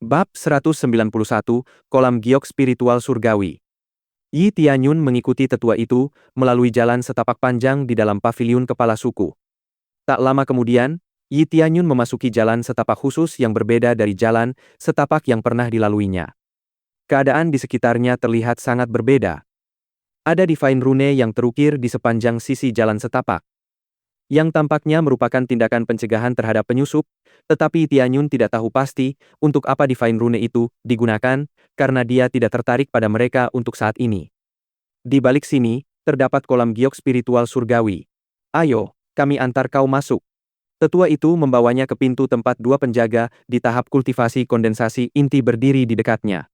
Bab 191, Kolam Giok Spiritual Surgawi. Yi Tianyun mengikuti tetua itu, melalui jalan setapak panjang di dalam paviliun kepala suku. Tak lama kemudian, Yi Tianyun memasuki jalan setapak khusus yang berbeda dari jalan setapak yang pernah dilaluinya. Keadaan di sekitarnya terlihat sangat berbeda. Ada divine rune yang terukir di sepanjang sisi jalan setapak, yang tampaknya merupakan tindakan pencegahan terhadap penyusup, tetapi Tianyun tidak tahu pasti untuk apa divine rune itu digunakan, karena dia tidak tertarik pada mereka untuk saat ini. Di balik sini, terdapat kolam giok spiritual surgawi. Ayo, kami antar kau masuk. Tetua itu membawanya ke pintu tempat dua penjaga di tahap kultivasi kondensasi inti berdiri di dekatnya.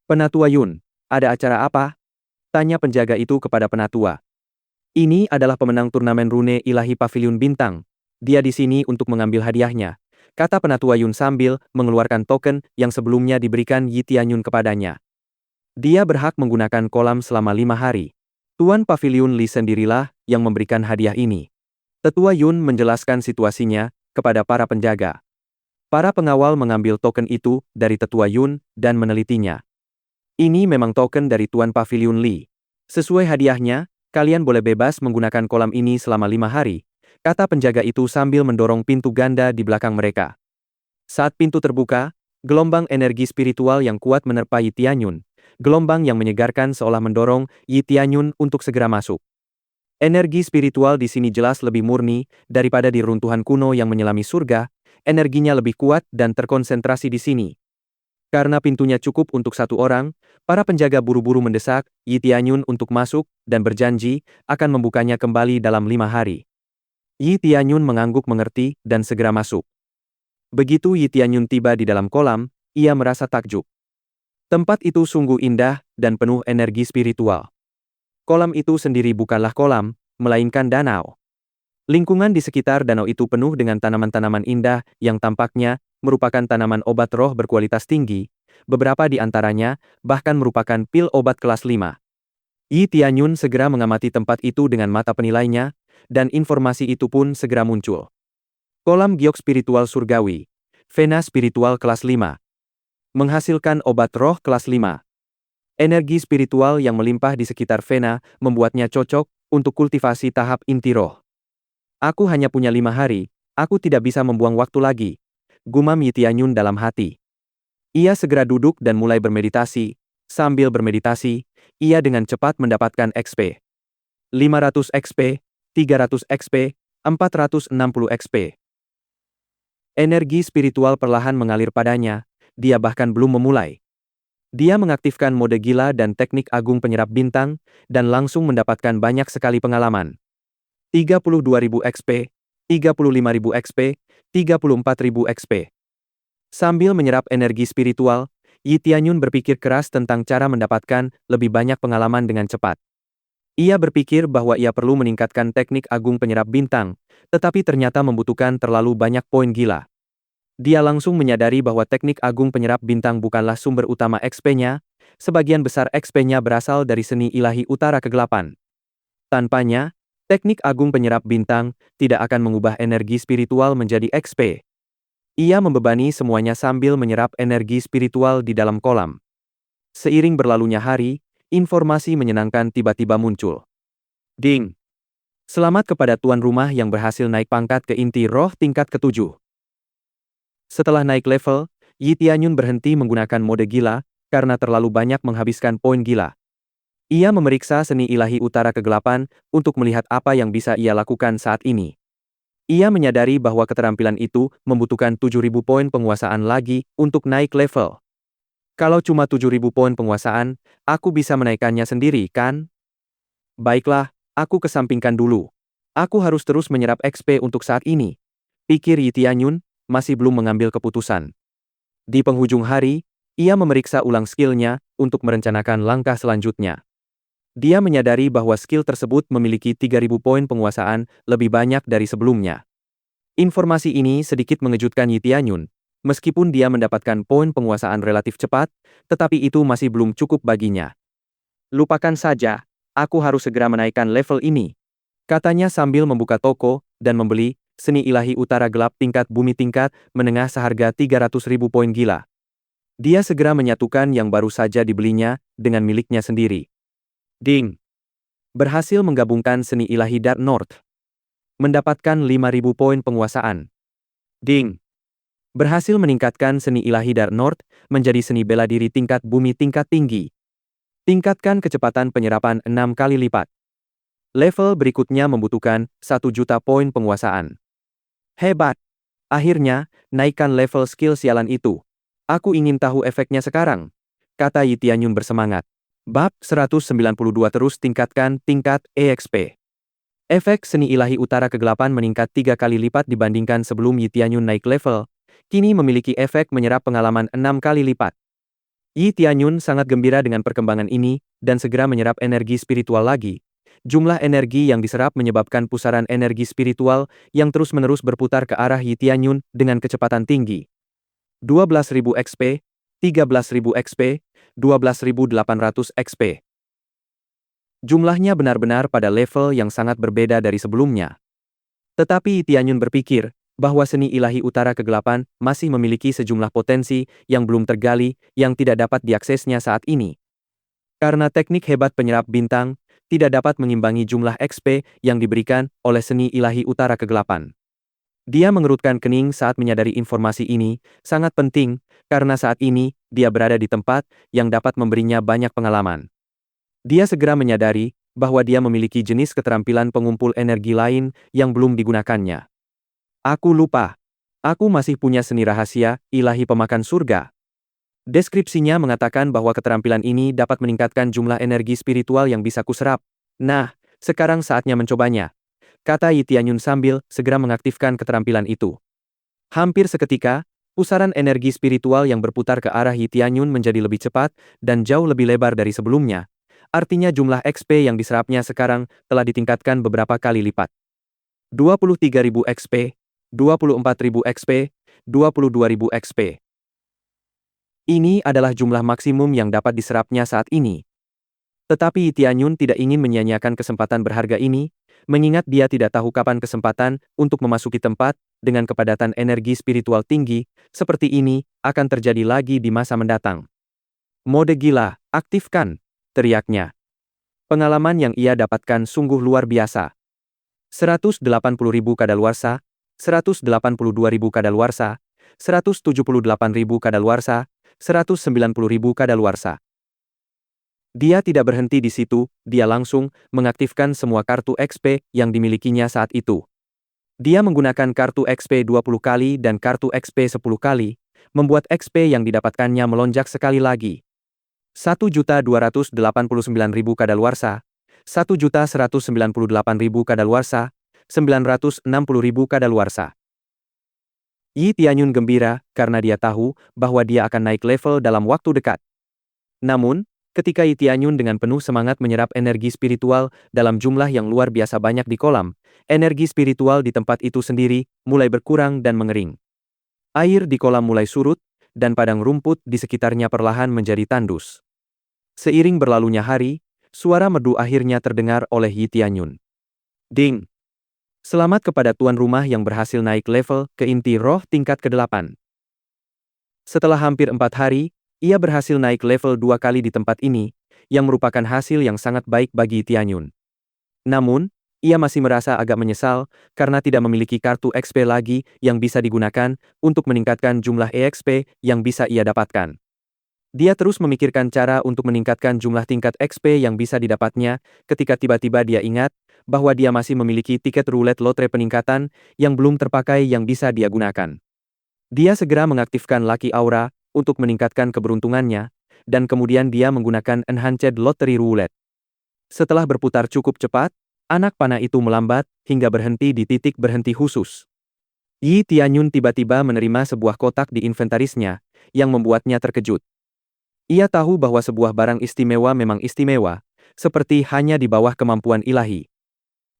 Penatua Yun, ada acara apa? Tanya penjaga itu kepada penatua. Ini adalah pemenang turnamen rune ilahi Paviliun Bintang. Dia di sini untuk mengambil hadiahnya, kata penatua Yun sambil mengeluarkan token yang sebelumnya diberikan Yi Tianyun kepadanya. Dia berhak menggunakan kolam selama 5 hari. Tuan Paviliun Li sendirilah yang memberikan hadiah ini. Tetua Yun menjelaskan situasinya kepada para penjaga. Para pengawal mengambil token itu dari Tetua Yun dan menelitinya. Ini memang token dari Tuan Paviliun Li. Sesuai hadiahnya, kalian boleh bebas menggunakan kolam ini selama 5 hari, kata penjaga itu sambil mendorong pintu ganda di belakang mereka. Saat pintu terbuka, gelombang energi spiritual yang kuat menerpa Yi Tianyun, gelombang yang menyegarkan seolah mendorong Yi Tianyun untuk segera masuk. Energi spiritual di sini jelas lebih murni daripada di runtuhan kuno yang menyelami surga, energinya lebih kuat dan terkonsentrasi di sini. Karena pintunya cukup untuk satu orang, para penjaga buru-buru mendesak Yi Tianyun untuk masuk dan berjanji akan membukanya kembali dalam 5 hari. Yi Tianyun mengangguk mengerti dan segera masuk. Begitu Yi Tianyun tiba di dalam kolam, ia merasa takjub. Tempat itu sungguh indah dan penuh energi spiritual. Kolam itu sendiri bukanlah kolam, melainkan danau. Lingkungan di sekitar danau itu penuh dengan tanaman-tanaman indah yang tampaknya merupakan tanaman obat roh berkualitas tinggi, beberapa di antaranya bahkan merupakan pil obat kelas 5. Yi Tianyun segera mengamati tempat itu dengan mata penilainya, dan informasi itu pun segera muncul. Kolam giok spiritual surgawi, Vena spiritual kelas 5. Menghasilkan obat roh kelas 5. Energi spiritual yang melimpah di sekitar Vena membuatnya cocok untuk kultivasi tahap inti roh. Aku hanya punya 5 hari, aku tidak bisa membuang waktu lagi, gumam Yi Tianyun dalam hati. Ia segera duduk dan mulai bermeditasi. Sambil bermeditasi, ia dengan cepat mendapatkan XP. 500 XP, 300 XP, 460 XP. Energi spiritual perlahan mengalir padanya, dia bahkan belum memulai. Dia mengaktifkan mode gila dan teknik agung penyerap bintang, dan langsung mendapatkan banyak sekali pengalaman. 32.000 XP, 35.000 XP, 34.000 XP. Sambil menyerap energi spiritual, Yi Tianyun berpikir keras tentang cara mendapatkan lebih banyak pengalaman dengan cepat. Ia berpikir bahwa ia perlu meningkatkan teknik agung penyerap bintang, tetapi ternyata membutuhkan terlalu banyak poin gila. Dia langsung menyadari bahwa teknik agung penyerap bintang bukanlah sumber utama XP-nya, sebagian besar XP-nya berasal dari seni ilahi utara kegelapan. Tanpanya, teknik agung penyerap bintang tidak akan mengubah energi spiritual menjadi XP. Ia membebani semuanya sambil menyerap energi spiritual di dalam kolam. Seiring berlalunya hari, informasi menyenangkan tiba-tiba muncul. Ding! Selamat kepada tuan rumah yang berhasil naik pangkat ke inti roh tingkat ke-7. Setelah naik level, Yi Tianyun berhenti menggunakan mode gila, karena terlalu banyak menghabiskan poin gila. Ia memeriksa seni ilahi utara kegelapan untuk melihat apa yang bisa ia lakukan saat ini. Ia menyadari bahwa keterampilan itu membutuhkan 7.000 poin penguasaan lagi untuk naik level. Kalau cuma 7.000 poin penguasaan, aku bisa menaikkannya sendiri, kan? Baiklah, aku kesampingkan dulu. Aku harus terus menyerap XP untuk saat ini, pikir Yi Tianyun, masih belum mengambil keputusan. Di penghujung hari, ia memeriksa ulang skillnya untuk merencanakan langkah selanjutnya. Dia menyadari bahwa skill tersebut memiliki 3.000 poin penguasaan, lebih banyak dari sebelumnya. Informasi ini sedikit mengejutkan Yi Tianyun. Meskipun dia mendapatkan poin penguasaan relatif cepat, tetapi itu masih belum cukup baginya. Lupakan saja, aku harus segera menaikkan level ini, katanya sambil membuka toko dan membeli seni ilahi utara gelap tingkat bumi tingkat menengah seharga 300.000 poin gila. Dia segera menyatukan yang baru saja dibelinya dengan miliknya sendiri. Ding! Berhasil menggabungkan seni ilahi Dark North. Mendapatkan 5.000 poin penguasaan. Ding! Berhasil meningkatkan seni ilahi Dark North menjadi seni bela diri tingkat bumi tingkat tinggi. Tingkatkan kecepatan penyerapan 6 kali lipat. Level berikutnya membutuhkan 1 juta poin penguasaan. Hebat! Akhirnya, naikkan level skill sialan itu. Aku ingin tahu efeknya sekarang, kata Yi Tianyun bersemangat. Bab 192 terus tingkatkan tingkat EXP. Efek seni ilahi utara kegelapan meningkat 3 kali lipat dibandingkan sebelum Yi Tianyun naik level, kini memiliki efek menyerap pengalaman 6 kali lipat. Yi Tianyun sangat gembira dengan perkembangan ini, dan segera menyerap energi spiritual lagi. Jumlah energi yang diserap menyebabkan pusaran energi spiritual yang terus-menerus berputar ke arah Yi Tianyun dengan kecepatan tinggi. 12.000 XP, 13.000 XP, 12.800 XP. Jumlahnya benar-benar pada level yang sangat berbeda dari sebelumnya. Tetapi Yi Tianyun berpikir bahwa seni ilahi utara kegelapan masih memiliki sejumlah potensi yang belum tergali yang tidak dapat diaksesnya saat ini. Karena teknik hebat penyerap bintang tidak dapat mengimbangi jumlah XP yang diberikan oleh seni ilahi utara kegelapan. Dia mengerutkan kening saat menyadari informasi ini sangat penting, karena saat ini dia berada di tempat yang dapat memberinya banyak pengalaman. Dia segera menyadari bahwa dia memiliki jenis keterampilan pengumpul energi lain yang belum digunakannya. Aku lupa. Aku masih punya seni rahasia, ilahi pemakan surga. Deskripsinya mengatakan bahwa keterampilan ini dapat meningkatkan jumlah energi spiritual yang bisa kuserap. Nah, sekarang saatnya mencobanya, kata Yi Tianyun sambil segera mengaktifkan keterampilan itu. Hampir seketika, pusaran energi spiritual yang berputar ke arah Yi Tianyun menjadi lebih cepat dan jauh lebih lebar dari sebelumnya. Artinya jumlah XP yang diserapnya sekarang telah ditingkatkan beberapa kali lipat. 23.000 XP, 24.000 XP, 22.000 XP. Ini adalah jumlah maksimum yang dapat diserapnya saat ini. Tetapi Yi Tianyun tidak ingin menyia-nyiakan kesempatan berharga ini, mengingat dia tidak tahu kapan kesempatan untuk memasuki tempat dengan kepadatan energi spiritual tinggi seperti ini akan terjadi lagi di masa mendatang. Mode gila, aktifkan, teriaknya. Pengalaman yang ia dapatkan sungguh luar biasa. 180.000 kadaluarsa, 182.000 kadaluarsa, 178.000 kadaluarsa, 190.000 kadaluarsa. Dia tidak berhenti di situ, dia langsung mengaktifkan semua kartu XP yang dimilikinya saat itu. Dia menggunakan kartu XP 20 kali dan kartu XP 10 kali, membuat XP yang didapatkannya melonjak sekali lagi. 1.289.000 kadaluarsa, 1.198.000 kadaluarsa, 960.000 kadaluarsa. Yi Tianyun gembira karena dia tahu bahwa dia akan naik level dalam waktu dekat. Namun, ketika Yi Tianyun dengan penuh semangat menyerap energi spiritual dalam jumlah yang luar biasa banyak di kolam, energi spiritual di tempat itu sendiri mulai berkurang dan mengering. Air di kolam mulai surut, dan padang rumput di sekitarnya perlahan menjadi tandus. Seiring berlalunya hari, suara merdu akhirnya terdengar oleh Yi Tianyun. Ding! Selamat kepada tuan rumah yang berhasil naik level ke inti roh tingkat ke-8. Setelah hampir 4 hari, ia berhasil naik level 2 kali di tempat ini, yang merupakan hasil yang sangat baik bagi Tianyun. Namun, ia masih merasa agak menyesal karena tidak memiliki kartu XP lagi yang bisa digunakan untuk meningkatkan jumlah EXP yang bisa ia dapatkan. Dia terus memikirkan cara untuk meningkatkan jumlah tingkat XP yang bisa didapatnya ketika tiba-tiba dia ingat bahwa dia masih memiliki tiket roulette lotre peningkatan yang belum terpakai yang bisa dia gunakan. Dia segera mengaktifkan Lucky Aura untuk meningkatkan keberuntungannya, dan kemudian dia menggunakan Enhanced Lottery Roulette. Setelah berputar cukup cepat, anak panah itu melambat hingga berhenti di titik berhenti khusus. Yi Tianyun tiba-tiba menerima sebuah kotak di inventarisnya, yang membuatnya terkejut. Ia tahu bahwa sebuah barang istimewa memang istimewa, seperti hanya di bawah kemampuan ilahi.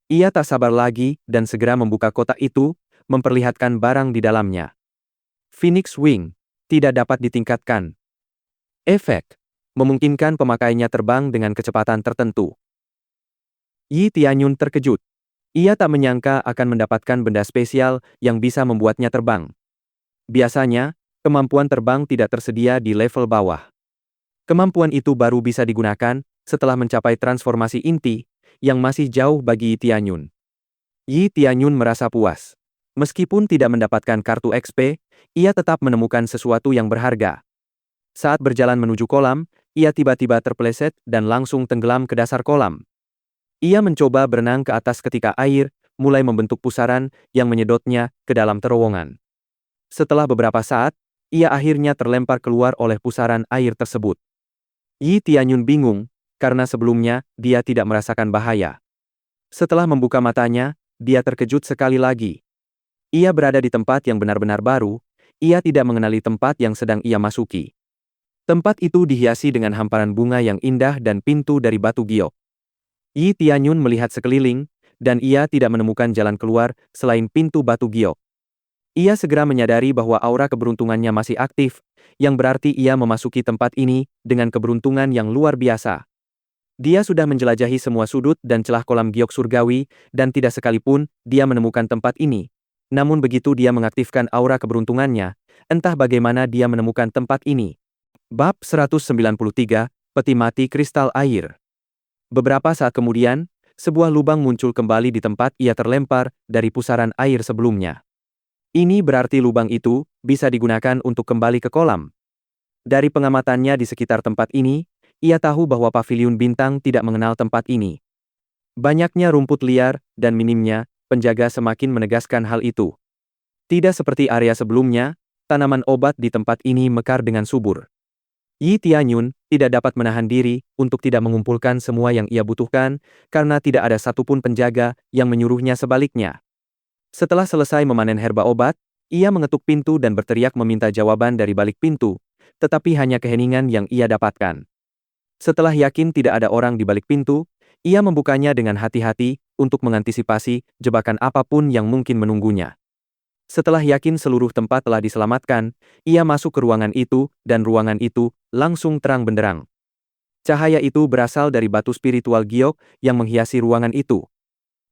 Ia tak sabar lagi dan segera membuka kotak itu, memperlihatkan barang di dalamnya. Phoenix Wing tidak dapat ditingkatkan. Efek memungkinkan pemakainya terbang dengan kecepatan tertentu. Yi Tianyun terkejut. Ia tak menyangka akan mendapatkan benda spesial yang bisa membuatnya terbang. Biasanya, Kemampuan terbang tidak tersedia di level bawah. Kemampuan itu baru bisa digunakan setelah mencapai transformasi inti, yang masih jauh bagi Yi Tianyun. Yi Tianyun merasa puas. Meskipun tidak mendapatkan kartu XP, ia tetap menemukan sesuatu yang berharga. Saat berjalan menuju kolam, ia tiba-tiba terpeleset dan langsung tenggelam ke dasar kolam. Ia mencoba berenang ke atas ketika air mulai membentuk pusaran yang menyedotnya ke dalam terowongan. Setelah beberapa saat, ia akhirnya terlempar keluar oleh pusaran air tersebut. Yi Tianyun bingung, karena sebelumnya dia tidak merasakan bahaya. Setelah membuka matanya, dia terkejut sekali lagi. Ia berada di tempat yang benar-benar baru, ia tidak mengenali tempat yang sedang ia masuki. Tempat itu dihiasi dengan hamparan bunga yang indah dan pintu dari batu giok. Yi Tianyun melihat sekeliling, dan ia tidak menemukan jalan keluar selain pintu batu giok. Ia segera menyadari bahwa aura keberuntungannya masih aktif, yang berarti ia memasuki tempat ini dengan keberuntungan yang luar biasa. Dia sudah menjelajahi semua sudut dan celah kolam giok surgawi, dan tidak sekalipun dia menemukan tempat ini. Namun begitu dia mengaktifkan aura keberuntungannya, entah bagaimana dia menemukan tempat ini. Bab 193, Peti Mati Kristal Air. Beberapa saat kemudian, sebuah lubang muncul kembali di tempat ia terlempar dari pusaran air sebelumnya. Ini berarti lubang itu bisa digunakan untuk kembali ke kolam. Dari pengamatannya di sekitar tempat ini, ia tahu bahwa paviliun bintang tidak mengenal tempat ini. Banyaknya rumput liar dan minimnya penjaga semakin menegaskan hal itu. Tidak seperti area sebelumnya, tanaman obat di tempat ini mekar dengan subur. Yi Tianyun tidak dapat menahan diri untuk tidak mengumpulkan semua yang ia butuhkan, karena tidak ada satupun penjaga yang menyuruhnya sebaliknya. Setelah selesai memanen herba obat, ia mengetuk pintu dan berteriak meminta jawaban dari balik pintu, tetapi hanya keheningan yang ia dapatkan. Setelah yakin tidak ada orang di balik pintu, ia membukanya dengan hati-hati untuk mengantisipasi jebakan apapun yang mungkin menunggunya. Setelah yakin seluruh tempat telah diselamatkan, ia masuk ke ruangan itu, dan ruangan itu langsung terang benderang. Cahaya itu berasal dari batu spiritual giok yang menghiasi ruangan itu.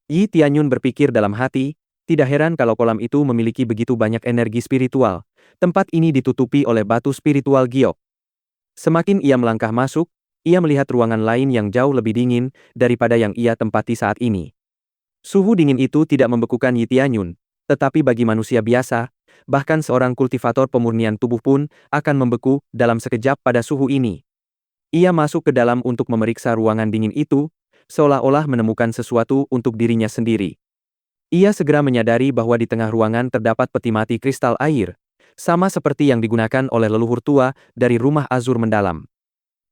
Yi Tianyun berpikir dalam hati, tidak heran kalau kolam itu memiliki begitu banyak energi spiritual. Tempat ini ditutupi oleh batu spiritual giok. Semakin ia melangkah masuk, ia melihat ruangan lain yang jauh lebih dingin daripada yang ia tempati saat ini. Suhu dingin itu tidak membekukan Yi Tianyun, tetapi bagi manusia biasa, bahkan seorang kultivator pemurnian tubuh pun akan membeku dalam sekejap pada suhu ini. Ia masuk ke dalam untuk memeriksa ruangan dingin itu, seolah-olah menemukan sesuatu untuk dirinya sendiri. Ia segera menyadari bahwa di tengah ruangan terdapat peti mati kristal air, sama seperti yang digunakan oleh leluhur tua dari rumah Azur mendalam.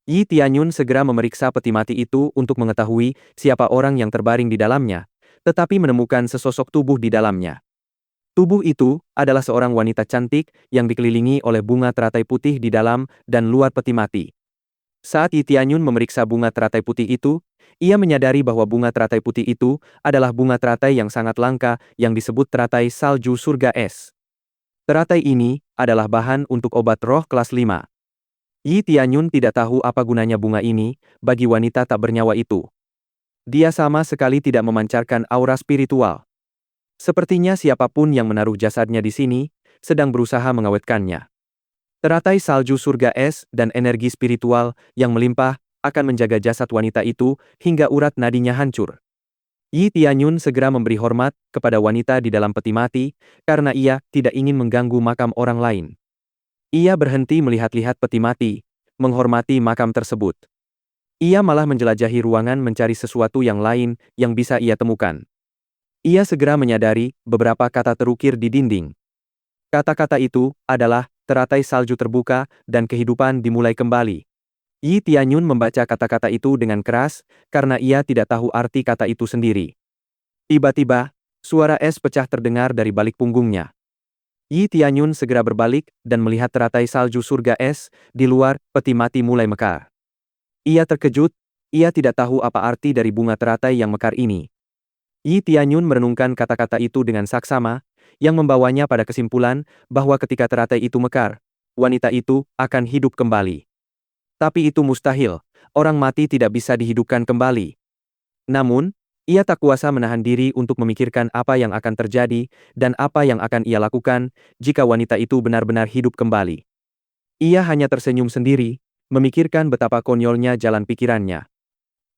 Yi Tianyun segera memeriksa peti mati itu untuk mengetahui siapa orang yang terbaring di dalamnya, tetapi menemukan sesosok tubuh di dalamnya. Tubuh itu adalah seorang wanita cantik yang dikelilingi oleh bunga teratai putih di dalam dan luar peti mati. Saat Yi Tianyun memeriksa bunga teratai putih itu, ia menyadari bahwa bunga teratai putih itu adalah bunga teratai yang sangat langka yang disebut teratai salju surga es. Teratai ini adalah bahan untuk obat roh kelas 5. Yi Tianyun tidak tahu apa gunanya bunga ini bagi wanita tak bernyawa itu. Dia sama sekali tidak memancarkan aura spiritual. Sepertinya siapapun yang menaruh jasadnya di sini sedang berusaha mengawetkannya. Teratai salju surga es dan energi spiritual yang melimpah akan menjaga jasad wanita itu hingga urat nadinya hancur. Yi Tianyun segera memberi hormat kepada wanita di dalam peti mati, karena ia tidak ingin mengganggu makam orang lain. Ia berhenti melihat-lihat peti mati, menghormati makam tersebut. Ia malah menjelajahi ruangan mencari sesuatu yang lain yang bisa ia temukan. Ia segera menyadari beberapa kata terukir di dinding. Kata-kata itu adalah teratai salju terbuka dan kehidupan dimulai kembali. Yi Tianyun membaca kata-kata itu dengan keras, karena ia tidak tahu arti kata itu sendiri. Tiba-tiba, suara es pecah terdengar dari balik punggungnya. Yi Tianyun segera berbalik dan melihat teratai salju surga es di luar peti mati mulai mekar. Ia terkejut, ia tidak tahu apa arti dari bunga teratai yang mekar ini. Yi Tianyun merenungkan kata-kata itu dengan saksama, yang membawanya pada kesimpulan bahwa ketika teratai itu mekar, wanita itu akan hidup kembali. Tapi itu mustahil, orang mati tidak bisa dihidupkan kembali. Namun, Ia tak kuasa menahan diri untuk memikirkan apa yang akan terjadi dan apa yang akan ia lakukan jika wanita itu benar-benar hidup kembali. Ia hanya tersenyum sendiri, memikirkan betapa konyolnya jalan pikirannya.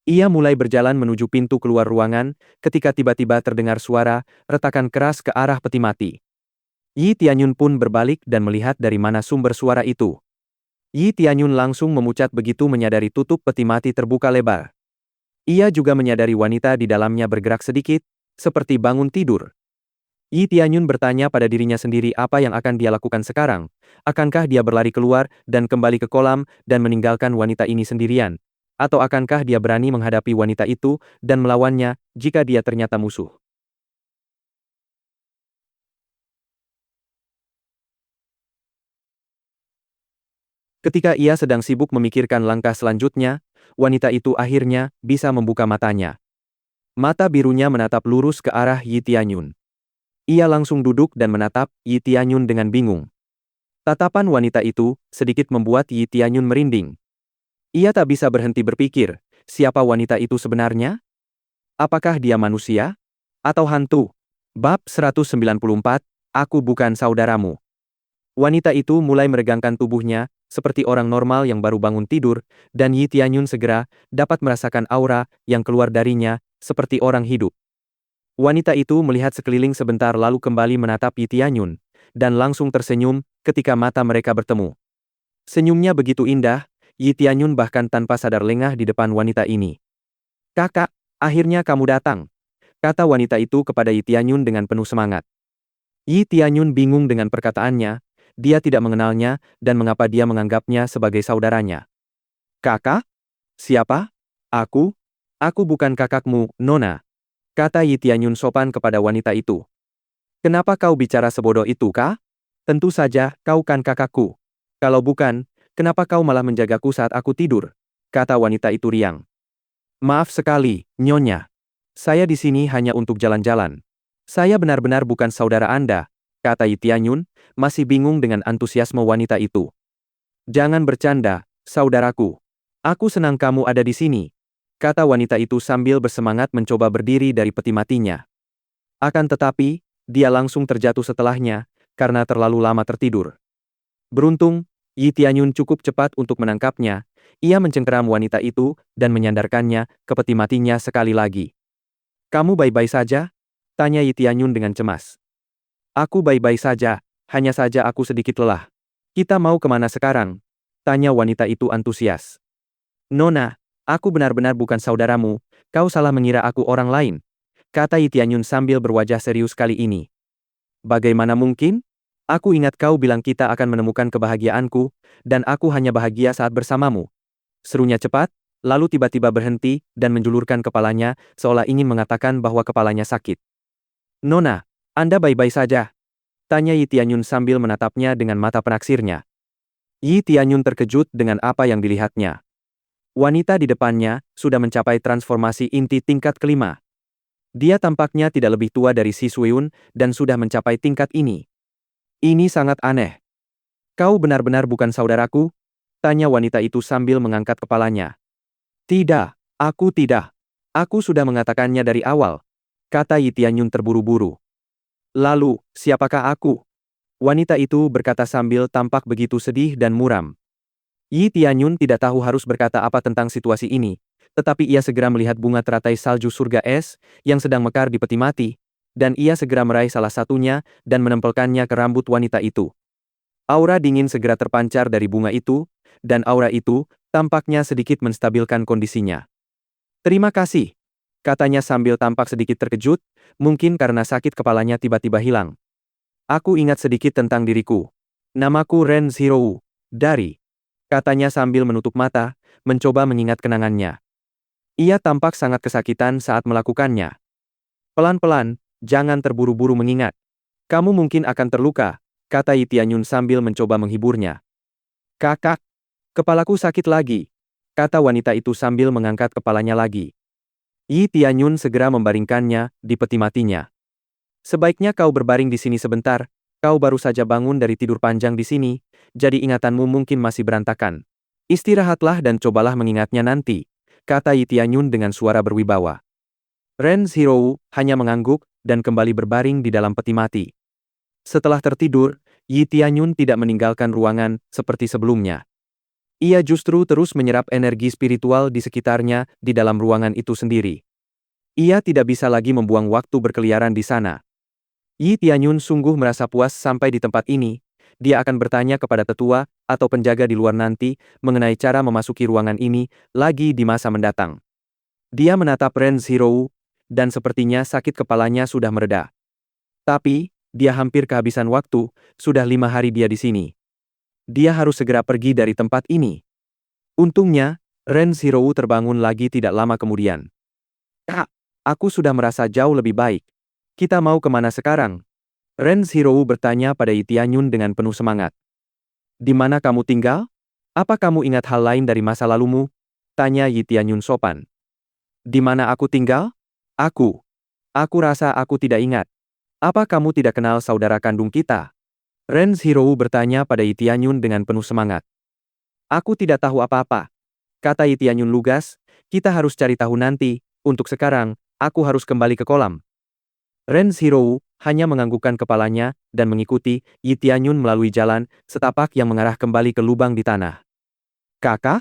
Ia mulai berjalan menuju pintu keluar ruangan ketika tiba-tiba terdengar suara retakan keras ke arah peti mati. Yi Tianyun pun berbalik dan melihat dari mana sumber suara itu. Yi Tianyun langsung memucat begitu menyadari tutup peti mati terbuka lebar. Ia juga menyadari wanita di dalamnya bergerak sedikit, seperti bangun tidur. Yi Tianyun bertanya pada dirinya sendiri apa yang akan dia lakukan sekarang. Akankah dia berlari keluar dan kembali ke kolam dan meninggalkan wanita ini sendirian? Atau akankah dia berani menghadapi wanita itu dan melawannya jika dia ternyata musuh? Ketika ia sedang sibuk memikirkan langkah selanjutnya, wanita itu akhirnya bisa membuka matanya. Mata birunya menatap lurus ke arah Yi Tianyun. Ia langsung duduk dan menatap Yi Tianyun dengan bingung. Tatapan wanita itu sedikit membuat Yi Tianyun merinding. Ia tak bisa berhenti berpikir, siapa wanita itu sebenarnya? Apakah dia manusia? Atau hantu? Bab 194, Aku bukan saudaramu. Wanita itu mulai meregangkan tubuhnya, seperti orang normal yang baru bangun tidur, dan Yi Tianyun segera dapat merasakan aura yang keluar darinya, seperti orang hidup. Wanita itu melihat sekeliling sebentar lalu kembali menatap Yi Tianyun, dan langsung tersenyum ketika mata mereka bertemu. Senyumnya begitu indah, Yi Tianyun bahkan tanpa sadar lengah di depan wanita ini. "Kakak, akhirnya kamu datang," kata wanita itu kepada Yi Tianyun dengan penuh semangat. Yi Tianyun bingung dengan perkataannya, dia tidak mengenalnya dan mengapa dia menganggapnya sebagai saudaranya. "Kakak? Siapa? Aku? Aku bukan kakakmu, Nona," kata Yi Tianyun sopan kepada wanita itu. "Kenapa kau bicara sebodoh itu, Kak? Tentu saja, kau kan kakakku. Kalau bukan, kenapa kau malah menjagaku saat aku tidur?" kata wanita itu riang. "Maaf sekali, Nyonya. Saya di sini hanya untuk jalan-jalan. Saya benar-benar bukan saudara Anda," kata Yi Tianyun, masih bingung dengan antusiasme wanita itu. "Jangan bercanda, saudaraku. Aku senang kamu ada di sini," kata wanita itu sambil bersemangat mencoba berdiri dari peti matinya. Akan tetapi, dia langsung terjatuh setelahnya, karena terlalu lama tertidur. Beruntung, Yi Tianyun cukup cepat untuk menangkapnya. Ia mencengkeram wanita itu dan menyandarkannya ke peti matinya sekali lagi. "Kamu baik-baik saja?" tanya Yi Tianyun dengan cemas. "Aku baik-baik saja, hanya saja aku sedikit lelah." "Kita mau kemana sekarang?" tanya wanita itu antusias. "Nona, aku benar-benar bukan saudaramu, kau salah mengira aku orang lain," kata Yi Tianyun sambil berwajah serius kali ini. "Bagaimana mungkin? Aku ingat kau bilang kita akan menemukan kebahagiaanku, dan aku hanya bahagia saat bersamamu," serunya cepat, lalu tiba-tiba berhenti dan menjulurkan kepalanya seolah ingin mengatakan bahwa kepalanya sakit. "Nona, Anda baik-baik saja?" tanya Yi Tianyun sambil menatapnya dengan mata penaksirnya. Yi Tianyun terkejut dengan apa yang dilihatnya. Wanita di depannya sudah mencapai transformasi inti tingkat kelima. Dia tampaknya tidak lebih tua dari Si Sueun dan sudah mencapai tingkat ini. "Ini sangat aneh. Kau benar-benar bukan saudaraku?" tanya wanita itu sambil mengangkat kepalanya. "Tidak, aku tidak. Aku sudah mengatakannya dari awal," kata Yi Tianyun terburu-buru. "Lalu, siapakah aku?" wanita itu berkata sambil tampak begitu sedih dan muram. Yi Tianyun tidak tahu harus berkata apa tentang situasi ini, tetapi ia segera melihat bunga teratai salju surga es yang sedang mekar di peti mati, dan ia segera meraih salah satunya dan menempelkannya ke rambut wanita itu. Aura dingin segera terpancar dari bunga itu, dan aura itu tampaknya sedikit menstabilkan kondisinya. "Terima kasih," katanya sambil tampak sedikit terkejut, mungkin karena sakit kepalanya tiba-tiba hilang. "Aku ingat sedikit tentang diriku. Namaku Ren Zhirou, dari," katanya sambil menutup mata, mencoba mengingat kenangannya. Ia tampak sangat kesakitan saat melakukannya. "Pelan-pelan, jangan terburu-buru mengingat. Kamu mungkin akan terluka," kata Yi Tianyun sambil mencoba menghiburnya. "Kakak, kepalaku sakit lagi," kata wanita itu sambil mengangkat kepalanya lagi. Yi Tianyun segera membaringkannya di peti matinya. "Sebaiknya kau berbaring di sini sebentar, kau baru saja bangun dari tidur panjang di sini, jadi ingatanmu mungkin masih berantakan. Istirahatlah dan cobalah mengingatnya nanti," kata Yi Tianyun dengan suara berwibawa. Ren Zhirou hanya mengangguk dan kembali berbaring di dalam peti mati. Setelah tertidur, Yi Tianyun tidak meninggalkan ruangan seperti sebelumnya. Ia justru terus menyerap energi spiritual di sekitarnya di dalam ruangan itu sendiri. Ia tidak bisa lagi membuang waktu berkeliaran di sana. Yi Tianyun sungguh merasa puas sampai di tempat ini. Dia akan bertanya kepada tetua atau penjaga di luar nanti mengenai cara memasuki ruangan ini lagi di masa mendatang. Dia menatap Ren Zhirou, dan sepertinya sakit kepalanya sudah mereda. Tapi, dia hampir kehabisan waktu, sudah 5 hari dia di sini. Dia harus segera pergi dari tempat ini. Untungnya, Ren Zhirou terbangun lagi tidak lama kemudian. Kak, aku sudah merasa jauh lebih baik. Kita mau kemana sekarang? Ren Zhirou bertanya pada Yi Tianyun dengan penuh semangat. Di mana kamu tinggal? Apa kamu ingat hal lain dari masa lalumu? Tanya Yi Tianyun sopan. Di mana aku tinggal? Aku rasa aku tidak ingat. Apa kamu tidak kenal saudara kandung kita? Ren Zhirou bertanya pada Yi Tianyun dengan penuh semangat. Aku tidak tahu apa-apa. Kata Yi Tianyun lugas, kita harus cari tahu nanti, untuk sekarang, aku harus kembali ke kolam. Ren Zhirou hanya menganggukkan kepalanya dan mengikuti Yi Tianyun melalui jalan setapak yang mengarah kembali ke lubang di tanah. Kakak?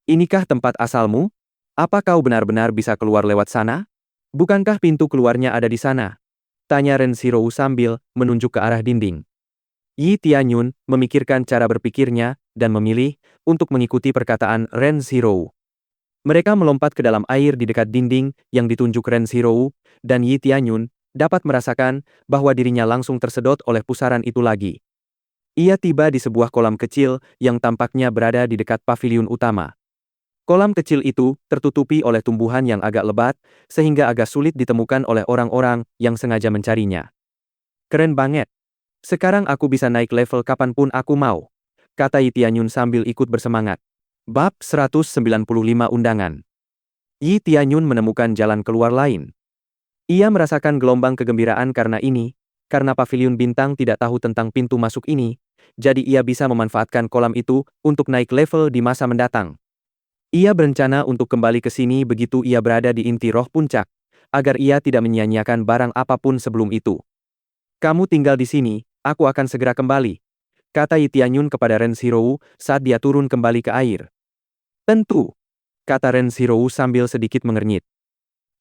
Inikah tempat asalmu? Apa kau benar-benar bisa keluar lewat sana? Bukankah pintu keluarnya ada di sana? Tanya Ren Zhirou sambil menunjuk ke arah dinding. Yi Tianyun memikirkan cara berpikirnya dan memilih untuk mengikuti perkataan Ren Zhirou. Mereka melompat ke dalam air di dekat dinding yang ditunjuk Ren Zhirou, dan Yi Tianyun dapat merasakan bahwa dirinya langsung tersedot oleh pusaran itu lagi. Ia tiba di sebuah kolam kecil yang tampaknya berada di dekat paviliun utama. Kolam kecil itu tertutupi oleh tumbuhan yang agak lebat, sehingga agak sulit ditemukan oleh orang-orang yang sengaja mencarinya. Keren banget. Sekarang aku bisa naik level kapanpun aku mau, kata Yi Tianyun sambil ikut bersemangat. Bab 195 Undangan. Yi Tianyun menemukan jalan keluar lain. Ia merasakan gelombang kegembiraan karena paviliun bintang tidak tahu tentang pintu masuk ini, jadi ia bisa memanfaatkan kolam itu untuk naik level di masa mendatang. Ia berencana untuk kembali ke sini begitu ia berada di inti roh puncak, agar ia tidak menyia-nyiakan barang apapun sebelum itu. Kamu tinggal di sini, aku akan segera kembali, kata Yi Tianyun kepada Ren Zhirou saat dia turun kembali ke air. Tentu, kata Ren Zhirou sambil sedikit mengernyit.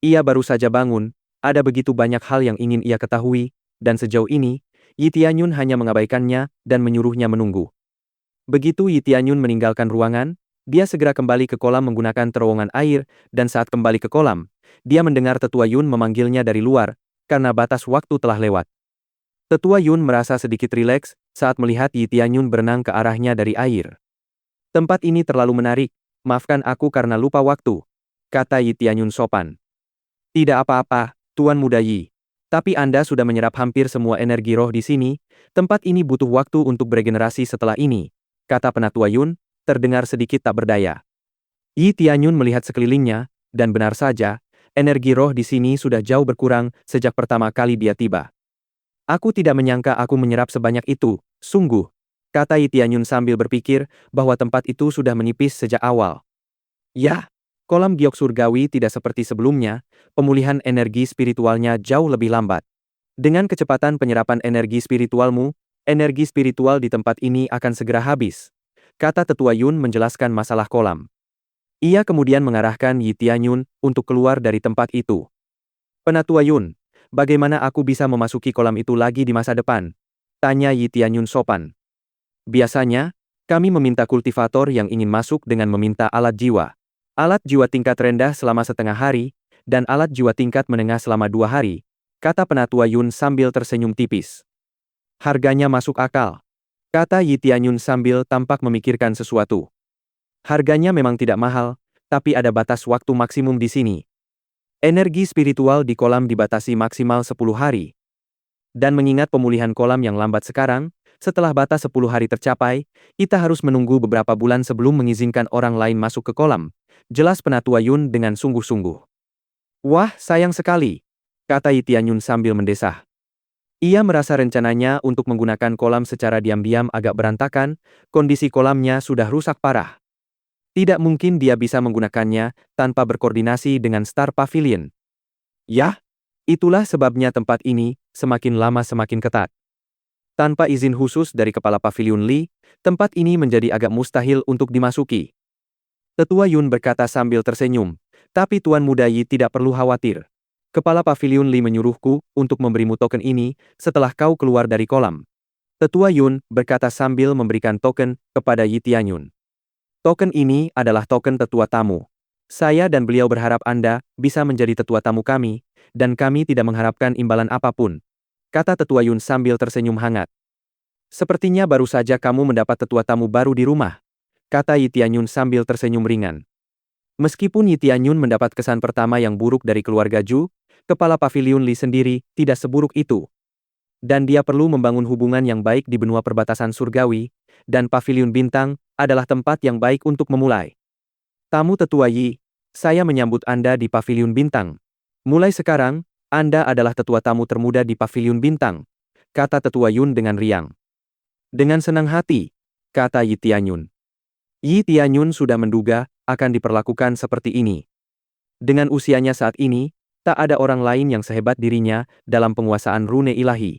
Ia baru saja bangun. Ada begitu banyak hal yang ingin ia ketahui, dan sejauh ini, Yi Tianyun hanya mengabaikannya dan menyuruhnya menunggu. Begitu Yi Tianyun meninggalkan ruangan, dia segera kembali ke kolam menggunakan terowongan air, dan saat kembali ke kolam, dia mendengar Tetua Yun memanggilnya dari luar, karena batas waktu telah lewat. Tetua Yun merasa sedikit rileks saat melihat Yi Tianyun berenang ke arahnya dari air. Tempat ini terlalu menarik, maafkan aku karena lupa waktu, kata Yi Tianyun sopan. Tidak apa-apa, Tuan Muda Yi. Tapi Anda sudah menyerap hampir semua energi roh di sini, tempat ini butuh waktu untuk beregenerasi setelah ini, kata Penatua Yun, terdengar sedikit tak berdaya. Yi Tianyun melihat sekelilingnya, dan benar saja, energi roh di sini sudah jauh berkurang sejak pertama kali dia tiba. Aku tidak menyangka aku menyerap sebanyak itu, sungguh, kata Yi Tianyun sambil berpikir bahwa tempat itu sudah menipis sejak awal. Yah! Kolam giok surgawi tidak seperti sebelumnya, pemulihan energi spiritualnya jauh lebih lambat. Dengan kecepatan penyerapan energi spiritualmu, energi spiritual di tempat ini akan segera habis, kata Tetua Yun menjelaskan masalah kolam. Ia kemudian mengarahkan Yi Tianyun untuk keluar dari tempat itu. Penatua Yun, bagaimana aku bisa memasuki kolam itu lagi di masa depan? Tanya Yi Tianyun sopan. Biasanya, kami meminta kultivator yang ingin masuk dengan meminta alat jiwa. Alat jiwa tingkat rendah selama setengah hari, dan alat jiwa tingkat menengah selama 2 hari, kata Penatua Yun sambil tersenyum tipis. Harganya masuk akal, kata Yi Tianyun sambil tampak memikirkan sesuatu. Harganya memang tidak mahal, tapi ada batas waktu maksimum di sini. Energi spiritual di kolam dibatasi maksimal 10 hari. Dan mengingat pemulihan kolam yang lambat sekarang, setelah batas 10 hari tercapai, kita harus menunggu beberapa bulan sebelum mengizinkan orang lain masuk ke kolam, jelas Penatua Yun dengan sungguh-sungguh. Wah, sayang sekali, kata Yi Tianyun sambil mendesah. Ia merasa rencananya untuk menggunakan kolam secara diam-diam agak berantakan, kondisi kolamnya sudah rusak parah. Tidak mungkin dia bisa menggunakannya tanpa berkoordinasi dengan Star Pavilion. Yah, itulah sebabnya tempat ini semakin lama semakin ketat. Tanpa izin khusus dari kepala paviliun Li, tempat ini menjadi agak mustahil untuk dimasuki. Tetua Yun berkata sambil tersenyum, tapi Tuan Muda Yi tidak perlu khawatir. Kepala paviliun Li menyuruhku untuk memberimu token ini setelah kau keluar dari kolam. Tetua Yun berkata sambil memberikan token kepada Yi Tianyun. Token ini adalah token tetua tamu. Saya dan beliau berharap Anda bisa menjadi tetua tamu kami, dan kami tidak mengharapkan imbalan apapun, kata Tetua Yun sambil tersenyum hangat. Sepertinya baru saja kamu mendapat tetua tamu baru di rumah, kata Yi Tianyun sambil tersenyum ringan. Meskipun Yi Tianyun mendapat kesan pertama yang buruk dari keluarga Ju, kepala paviliun Li sendiri tidak seburuk itu. Dan dia perlu membangun hubungan yang baik di benua perbatasan surgawi, dan paviliun bintang adalah tempat yang baik untuk memulai. Tamu Tetua Yi, saya menyambut Anda di paviliun bintang. Mulai sekarang, Anda adalah tetua tamu termuda di paviliun bintang, kata Tetua Yun dengan riang. Dengan senang hati, kata Yi Tianyun. Yi Tianyun sudah menduga akan diperlakukan seperti ini. Dengan usianya saat ini, tak ada orang lain yang sehebat dirinya dalam penguasaan rune ilahi.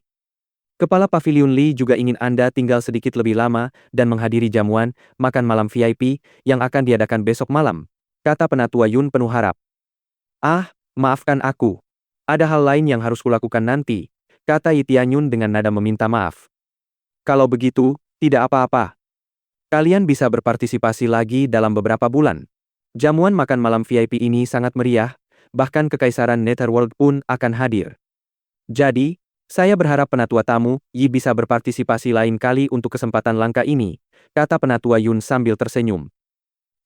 Kepala paviliun Li juga ingin Anda tinggal sedikit lebih lama dan menghadiri jamuan makan malam VIP yang akan diadakan besok malam, kata Penatua Yun penuh harap. Ah, maafkan aku. Ada hal lain yang harus kulakukan nanti, kata Yi Tianyun dengan nada meminta maaf. Kalau begitu, tidak apa-apa. Kalian bisa berpartisipasi lagi dalam beberapa bulan. Jamuan makan malam VIP ini sangat meriah, bahkan Kekaisaran Netherworld pun akan hadir. Jadi, saya berharap penatua tamu, Yi bisa berpartisipasi lain kali untuk kesempatan langka ini, kata Penatua Yun sambil tersenyum.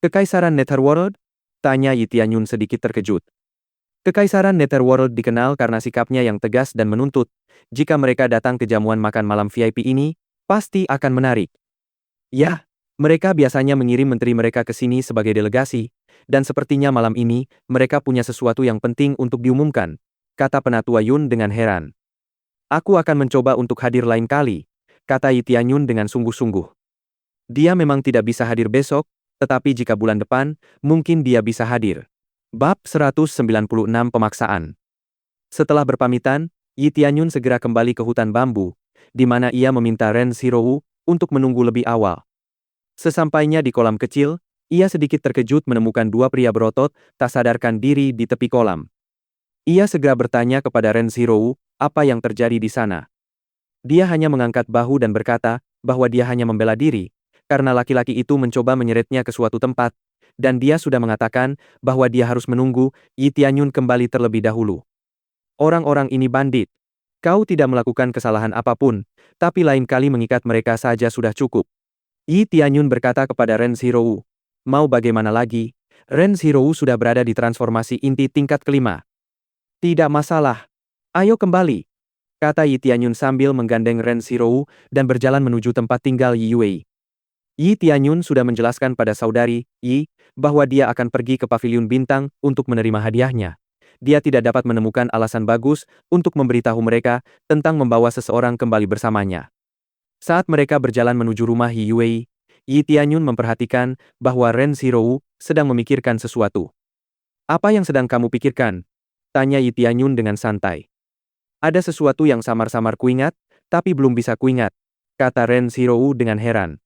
Kekaisaran Netherworld? Tanya Yi Tianyun sedikit terkejut. Kekaisaran Netherworld dikenal karena sikapnya yang tegas dan menuntut. Jika mereka datang ke jamuan makan malam VIP ini, pasti akan menarik. Ya, mereka biasanya mengirim menteri mereka ke sini sebagai delegasi, dan sepertinya malam ini, mereka punya sesuatu yang penting untuk diumumkan, kata Penatua Yun dengan heran. Aku akan mencoba untuk hadir lain kali, kata Yi Tianyun dengan sungguh-sungguh. Dia memang tidak bisa hadir besok, tetapi jika bulan depan, mungkin dia bisa hadir. Bab 196 Pemaksaan. Setelah berpamitan, Yi Tianyun segera kembali ke hutan bambu, di mana ia meminta Ren Zhirou untuk menunggu lebih awal. Sesampainya di kolam kecil, ia sedikit terkejut menemukan dua pria berotot tak sadarkan diri di tepi kolam. Ia segera bertanya kepada Ren Zhirou apa yang terjadi di sana. Dia hanya mengangkat bahu dan berkata bahwa dia hanya membela diri, karena laki-laki itu mencoba menyeretnya ke suatu tempat, dan dia sudah mengatakan bahwa dia harus menunggu Yi Tianyun kembali terlebih dahulu. Orang-orang ini bandit. Kau tidak melakukan kesalahan apapun, tapi lain kali mengikat mereka saja sudah cukup. Yi Tianyun berkata kepada Ren Zhirou. Mau bagaimana lagi, Ren Zhirou sudah berada di transformasi inti tingkat kelima. Tidak masalah. Ayo kembali, kata Yi Tianyun sambil menggandeng Ren Zhirou dan berjalan menuju tempat tinggal Yi Wei. Yi Tianyun sudah menjelaskan pada saudari, Yi, bahwa dia akan pergi ke paviliun bintang untuk menerima hadiahnya. Dia tidak dapat menemukan alasan bagus untuk memberitahu mereka tentang membawa seseorang kembali bersamanya. Saat mereka berjalan menuju rumah Yi Wei, Yi Tianyun memperhatikan bahwa Ren Zhirou sedang memikirkan sesuatu. Apa yang sedang kamu pikirkan? Tanya Yi Tianyun dengan santai. Ada sesuatu yang samar-samar kuingat, tapi belum bisa kuingat, kata Ren Zhirou dengan heran.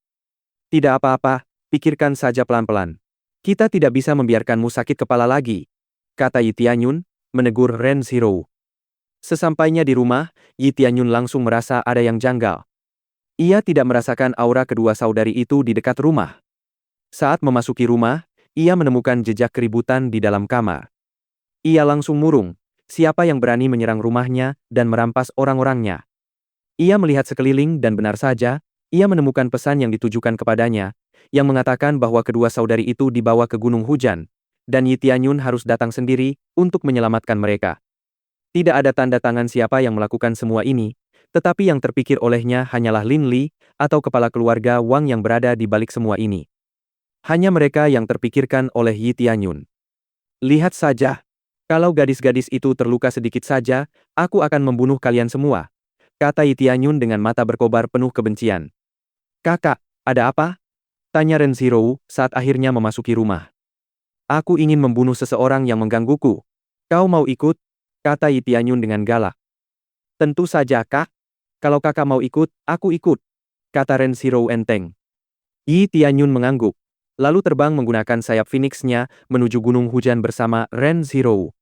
Tidak apa-apa, pikirkan saja pelan-pelan. Kita tidak bisa membiarkanmu sakit kepala lagi, kata Yi Tianyun, menegur Ren Zhirou. Sesampainya di rumah, Yi Tianyun langsung merasa ada yang janggal. Ia tidak merasakan aura kedua saudari itu di dekat rumah. Saat memasuki rumah, ia menemukan jejak keributan di dalam kamar. Ia langsung murung. Siapa yang berani menyerang rumahnya dan merampas orang-orangnya? Ia melihat sekeliling dan benar saja, ia menemukan pesan yang ditujukan kepadanya, yang mengatakan bahwa kedua saudari itu dibawa ke Gunung Hujan, dan Yi Tianyun harus datang sendiri untuk menyelamatkan mereka. Tidak ada tanda tangan siapa yang melakukan semua ini, tetapi yang terpikir olehnya hanyalah Lin Li, atau kepala keluarga Wang yang berada di balik semua ini. Hanya mereka yang terpikirkan oleh Yi Tianyun. Lihat saja. Kalau gadis-gadis itu terluka sedikit saja, aku akan membunuh kalian semua, kata Yi Tianyun dengan mata berkobar penuh kebencian. Kakak, ada apa? Tanya Ren Zhirou saat akhirnya memasuki rumah. Aku ingin membunuh seseorang yang menggangguku. Kau mau ikut? kata Yi Tianyun dengan galak. Tentu saja, Kak. Kalau kakak mau ikut, aku ikut, kata Ren Zero enteng. Yi Tianyun mengangguk, lalu terbang menggunakan sayap Phoenix-nya menuju gunung hujan bersama Ren Zero.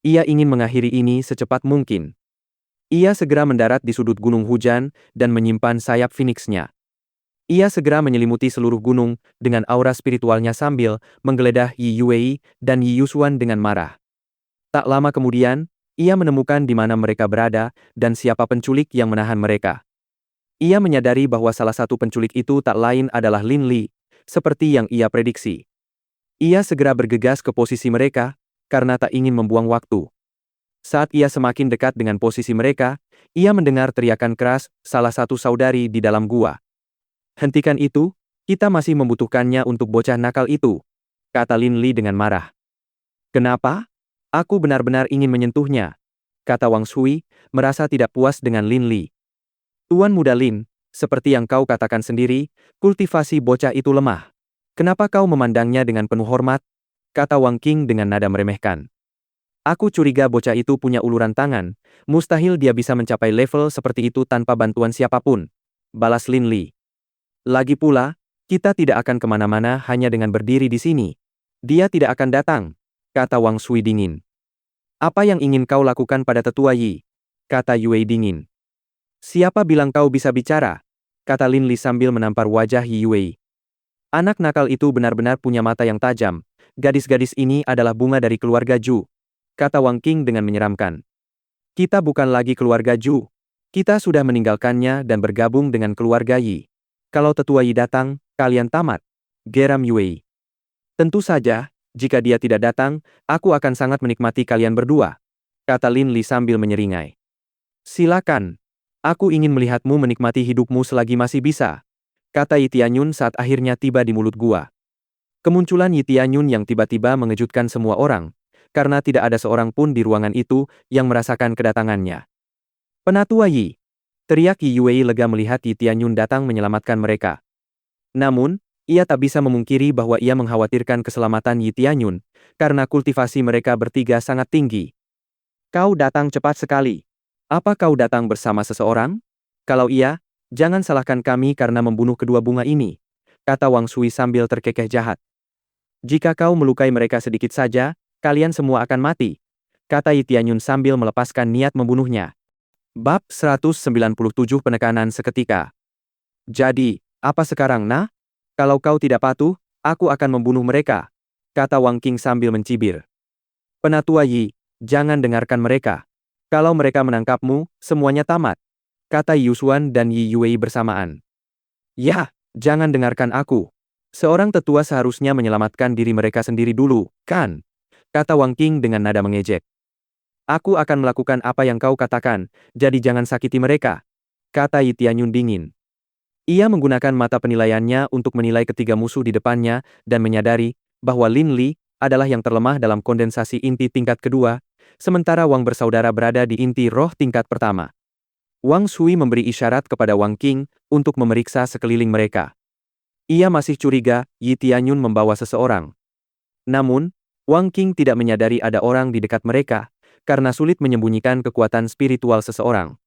Ia ingin mengakhiri ini secepat mungkin. Ia segera mendarat di sudut gunung hujan dan menyimpan sayap Phoenix-nya. Ia segera menyelimuti seluruh gunung dengan aura spiritualnya sambil menggeledah Yi Yuei dan Yi Yusuan dengan marah. Tak lama kemudian, ia menemukan di mana mereka berada dan siapa penculik yang menahan mereka. Ia menyadari bahwa salah satu penculik itu tak lain adalah Lin Li, seperti yang ia prediksi. Ia segera bergegas ke posisi mereka, karena tak ingin membuang waktu. Saat ia semakin dekat dengan posisi mereka, ia mendengar teriakan keras salah satu saudari di dalam gua. Hentikan itu, kita masih membutuhkannya untuk bocah nakal itu, kata Lin Li dengan marah. Kenapa? Aku benar-benar ingin menyentuhnya, kata Wang Shui, merasa tidak puas dengan Lin Li. Tuan muda Lin, seperti yang kau katakan sendiri, kultivasi bocah itu lemah. Kenapa kau memandangnya dengan penuh hormat? Kata Wang Qing dengan nada meremehkan. Aku curiga bocah itu punya uluran tangan, mustahil dia bisa mencapai level seperti itu tanpa bantuan siapapun, balas Lin Li. Lagi pula, kita tidak akan kemana-mana hanya dengan berdiri di sini. Dia tidak akan datang, kata Wang Shui dingin. Apa yang ingin kau lakukan pada tetua Yi? Kata Yue dingin. Siapa bilang kau bisa bicara? Kata Lin Li sambil menampar wajah Yi Yue. Anak nakal itu benar-benar punya mata yang tajam. Gadis-gadis ini adalah bunga dari keluarga Zhu, kata Wang Qing dengan menyeramkan. Kita bukan lagi keluarga Zhu. Kita sudah meninggalkannya dan bergabung dengan keluarga Yi. Kalau tetua Yi datang, kalian tamat, geram Yue. Tentu saja, jika dia tidak datang, aku akan sangat menikmati kalian berdua, kata Lin Li sambil menyeringai. Silakan. Aku ingin melihatmu menikmati hidupmu selagi masih bisa, kata Yi Tianyun saat akhirnya tiba di mulut gua. Kemunculan Yi Tianyun yang tiba-tiba mengejutkan semua orang, karena tidak ada seorang pun di ruangan itu yang merasakan kedatangannya. Penatua Yi, teriak Yi Yuei lega melihat Yi Tianyun datang menyelamatkan mereka. Namun, ia tak bisa memungkiri bahwa ia mengkhawatirkan keselamatan Yi Tianyun, karena kultivasi mereka bertiga sangat tinggi. Kau datang cepat sekali. Apa kau datang bersama seseorang? Kalau iya, jangan salahkan kami karena membunuh kedua bunga ini, kata Wang Shui sambil terkekeh jahat. Jika kau melukai mereka sedikit saja, kalian semua akan mati, kata Yi Tianyun sambil melepaskan niat membunuhnya. Bab 197 Penekanan seketika. Jadi, apa sekarang, nah? Kalau kau tidak patuh, aku akan membunuh mereka, kata Wang Qing sambil mencibir. Penatua Yi, jangan dengarkan mereka. Kalau mereka menangkapmu, semuanya tamat, kata Yi Yusuan dan Yi Yuei bersamaan. Ya, jangan dengarkan aku. Seorang tetua seharusnya menyelamatkan diri mereka sendiri dulu, kan? Kata Wang Qing dengan nada mengejek. Aku akan melakukan apa yang kau katakan, jadi jangan sakiti mereka, kata Yi Tianyun dingin. Ia menggunakan mata penilaiannya untuk menilai ketiga musuh di depannya dan menyadari bahwa Lin Li adalah yang terlemah dalam kondensasi inti tingkat kedua, sementara Wang bersaudara berada di inti roh tingkat pertama. Wang Shui memberi isyarat kepada Wang Qing untuk memeriksa sekeliling mereka. Ia masih curiga Yi Tianyun membawa seseorang. Namun, Wang Qing tidak menyadari ada orang di dekat mereka, karena sulit menyembunyikan kekuatan spiritual seseorang.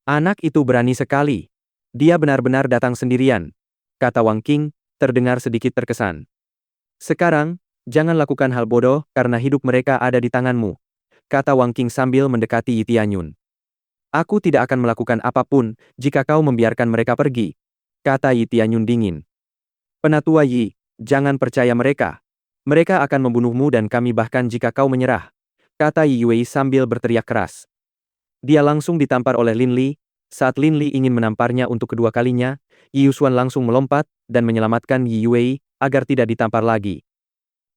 Anak itu berani sekali. Dia benar-benar datang sendirian, kata Wang Qing, terdengar sedikit terkesan. Sekarang, jangan lakukan hal bodoh karena hidup mereka ada di tanganmu, kata Wang Qing sambil mendekati Yi Tianyun. Aku tidak akan melakukan apapun jika kau membiarkan mereka pergi, kata Yi Tianyun dingin. Penatua Yi, jangan percaya mereka. Mereka akan membunuhmu dan kami bahkan jika kau menyerah, kata Yi Yuei sambil berteriak keras. Dia langsung ditampar oleh Lin Li. Saat Lin Li ingin menamparnya untuk kedua kalinya, Yi Yusuan langsung melompat dan menyelamatkan Yi Yuei agar tidak ditampar lagi.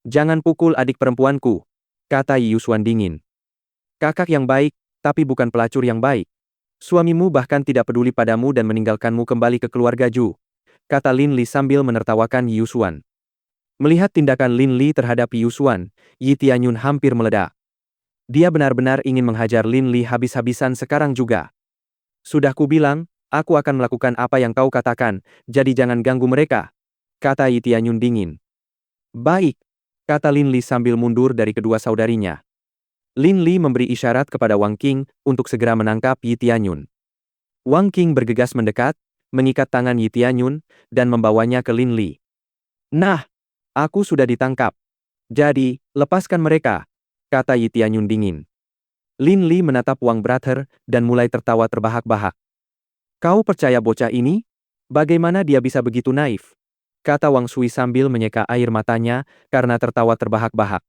Jangan pukul adik perempuanku, kata Yi Yusuan dingin. Kakak yang baik, tapi bukan pelacur yang baik. Suamimu bahkan tidak peduli padamu dan meninggalkanmu kembali ke keluarga Zhu, kata Lin Li sambil menertawakan Yi Yusuan. Melihat tindakan Lin Li terhadap Yi Yusuan, Yi Tianyun hampir meledak. Dia benar-benar ingin menghajar Lin Li habis-habisan sekarang juga. Sudah kubilang, aku akan melakukan apa yang kau katakan, jadi jangan ganggu mereka, kata Yi Tianyun dingin. Baik, kata Lin Li sambil mundur dari kedua saudarinya. Lin Li memberi isyarat kepada Wang Qing untuk segera menangkap Yi Tianyun. Wang Qing bergegas mendekat, mengikat tangan Yi Tianyun, dan membawanya ke Lin Li. Nah, aku sudah ditangkap. Jadi, lepaskan mereka, kata Yi Tianyun dingin. Lin Li menatap Wang Brother dan mulai tertawa terbahak-bahak. Kau percaya bocah ini? Bagaimana dia bisa begitu naif? Kata Wang Sui sambil menyeka air matanya karena tertawa terbahak-bahak.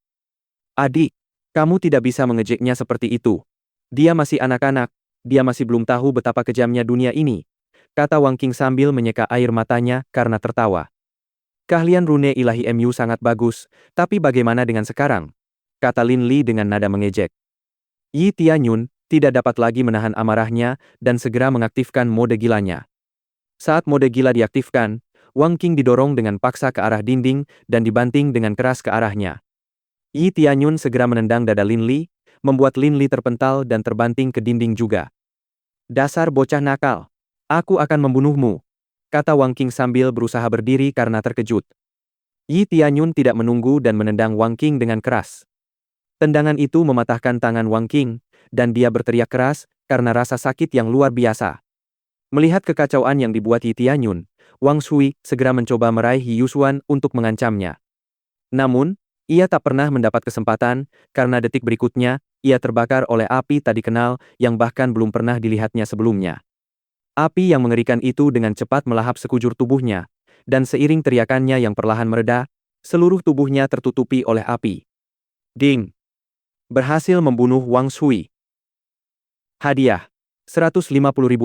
Adik, kamu tidak bisa mengejeknya seperti itu. Dia masih anak-anak, dia masih belum tahu betapa kejamnya dunia ini, kata Wang Qing sambil menyeka air matanya karena tertawa. Keahlian rune ilahi MU sangat bagus, tapi bagaimana dengan sekarang? Kata Lin Li dengan nada mengejek. Yi Tianyun tidak dapat lagi menahan amarahnya dan segera mengaktifkan mode gilanya. Saat mode gila diaktifkan, Wang Qing didorong dengan paksa ke arah dinding dan dibanting dengan keras ke arahnya. Yi Tianyun segera menendang dada Lin Li, membuat Lin Li terpental dan terbanting ke dinding juga. Dasar bocah nakal. Aku akan membunuhmu, kata Wang Qing sambil berusaha berdiri karena terkejut. Yi Tianyun tidak menunggu dan menendang Wang Qing dengan keras. Tendangan itu mematahkan tangan Wang Qing, dan dia berteriak keras karena rasa sakit yang luar biasa. Melihat kekacauan yang dibuat Yi Tianyun, Wang Sui segera mencoba meraih Yi Yusuan untuk mengancamnya. Namun, ia tak pernah mendapat kesempatan, karena detik berikutnya, ia terbakar oleh api tak dikenal yang bahkan belum pernah dilihatnya sebelumnya. Api yang mengerikan itu dengan cepat melahap sekujur tubuhnya, dan seiring teriakannya yang perlahan mereda, seluruh tubuhnya tertutupi oleh api. Ding! Berhasil membunuh Wang Sui. Hadiah. 150.000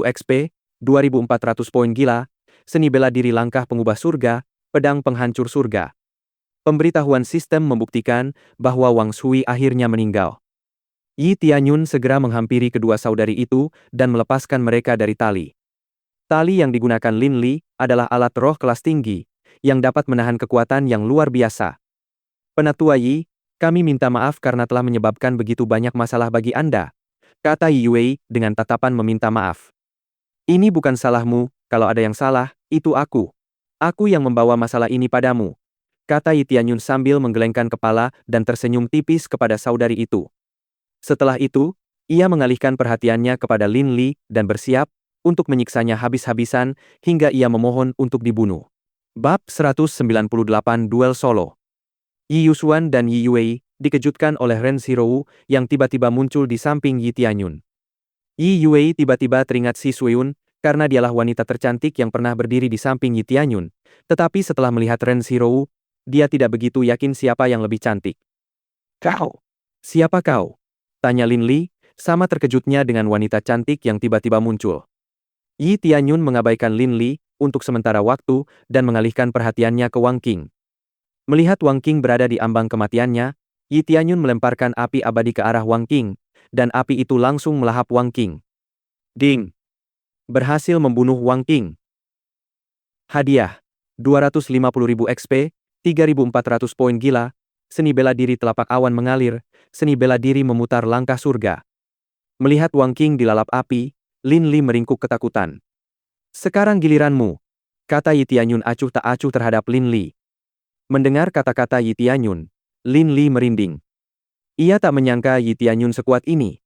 XP, 2.400 poin gila, seni bela diri langkah pengubah surga, pedang penghancur surga. Pemberitahuan sistem membuktikan bahwa Wang Sui akhirnya meninggal. Yi Tianyun segera menghampiri kedua saudari itu dan melepaskan mereka dari tali. Tali yang digunakan Lin Li adalah alat roh kelas tinggi, yang dapat menahan kekuatan yang luar biasa. Penatua Yi, kami minta maaf karena telah menyebabkan begitu banyak masalah bagi Anda, kata Yi Wei dengan tatapan meminta maaf. Ini bukan salahmu, kalau ada yang salah, itu aku. Aku yang membawa masalah ini padamu, kata Yi Tianyun sambil menggelengkan kepala dan tersenyum tipis kepada saudari itu. Setelah itu, ia mengalihkan perhatiannya kepada Lin Li dan bersiap untuk menyiksanya habis-habisan hingga ia memohon untuk dibunuh. Bab 198 Duel Solo. Yi Yusuan dan Yi Wei dikejutkan oleh Ren Zhirou yang tiba-tiba muncul di samping Yi Tianyun. Yi Wei tiba-tiba teringat Si Suiyun karena dialah wanita tercantik yang pernah berdiri di samping Yi Tianyun, tetapi setelah melihat Ren Zhirou, dia tidak begitu yakin siapa yang lebih cantik. Kau? Siapa kau? Tanya Lin Li, sama terkejutnya dengan wanita cantik yang tiba-tiba muncul. Yi Tianyun mengabaikan Lin Li untuk sementara waktu dan mengalihkan perhatiannya ke Wang Qing. Melihat Wang Qing berada di ambang kematiannya, Yi Tianyun melemparkan api abadi ke arah Wang Qing, dan api itu langsung melahap Wang Qing. Ding! Berhasil membunuh Wang Qing. Hadiah. 250.000 XP, 3.400 poin gila, seni bela diri telapak awan mengalir, seni bela diri memutar langkah surga. Melihat Wang Qing dilalap api, Lin Li meringkuk ketakutan. Sekarang giliranmu, kata Yi Tianyun acuh tak acuh terhadap Lin Li. Mendengar kata-kata Yi Tianyun, Lin Li merinding. Ia tak menyangka Yi Tianyun sekuat ini.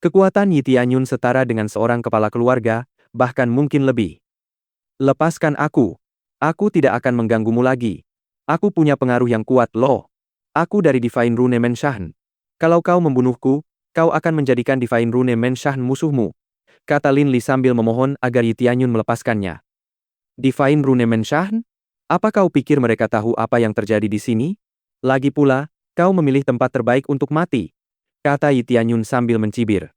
Kekuatan Yi Tianyun setara dengan seorang kepala keluarga, bahkan mungkin lebih. Lepaskan aku. Aku tidak akan mengganggumu lagi. Aku punya pengaruh yang kuat loh. Aku dari Divine Rune Menshahen. Kalau kau membunuhku, kau akan menjadikan Divine Rune Menshahen musuhmu, kata Lin Li sambil memohon agar Yi Tianyun melepaskannya. Divine Rune Menshahen? Apa kau pikir mereka tahu apa yang terjadi di sini? Lagi pula, kau memilih tempat terbaik untuk mati, kata Yi Tianyun sambil mencibir.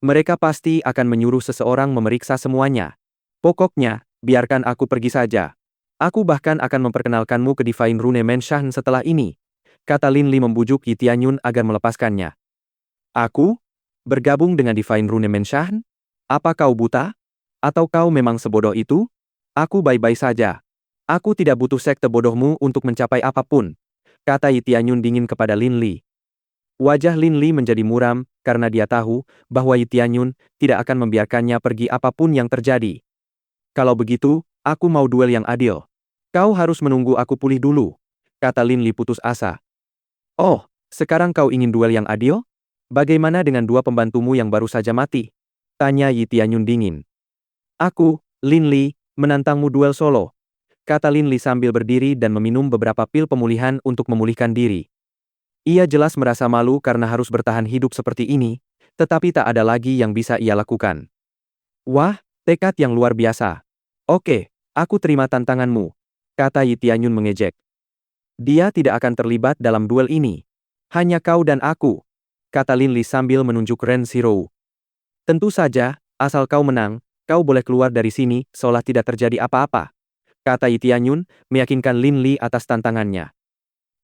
Mereka pasti akan menyuruh seseorang memeriksa semuanya. Pokoknya, biarkan aku pergi saja. Aku bahkan akan memperkenalkanmu ke Divine Rune Menshahen setelah ini, kata Lin Li membujuk Yi Tianyun agar melepaskannya. Aku? Bergabung dengan Divine Rune Menshahen? Apa kau buta? Atau kau memang sebodoh itu? Aku baik-baik saja. Aku tidak butuh sekte bodohmu untuk mencapai apapun, kata Yi Tianyun dingin kepada Lin Li. Wajah Lin Li menjadi muram karena dia tahu bahwa Yi Tianyun tidak akan membiarkannya pergi apapun yang terjadi. Kalau begitu, aku mau duel yang adil. Kau harus menunggu aku pulih dulu, kata Lin Li putus asa. Oh, sekarang kau ingin duel yang adil? Bagaimana dengan dua pembantumu yang baru saja mati? Tanya Yi Tianyun dingin. Aku, Lin Li, menantangmu duel solo. Kata Lin Li sambil berdiri dan meminum beberapa pil pemulihan untuk memulihkan diri. Ia jelas merasa malu karena harus bertahan hidup seperti ini, tetapi tak ada lagi yang bisa ia lakukan. Wah, tekad yang luar biasa. Oke, aku terima tantanganmu, kata Yi Tianyun mengejek. Dia tidak akan terlibat dalam duel ini. Hanya kau dan aku, kata Lin Li sambil menunjuk Ren Zhirou. Tentu saja, asal kau menang, kau boleh keluar dari sini seolah tidak terjadi apa-apa, kata Yi Tianyun, meyakinkan Lin Li atas tantangannya.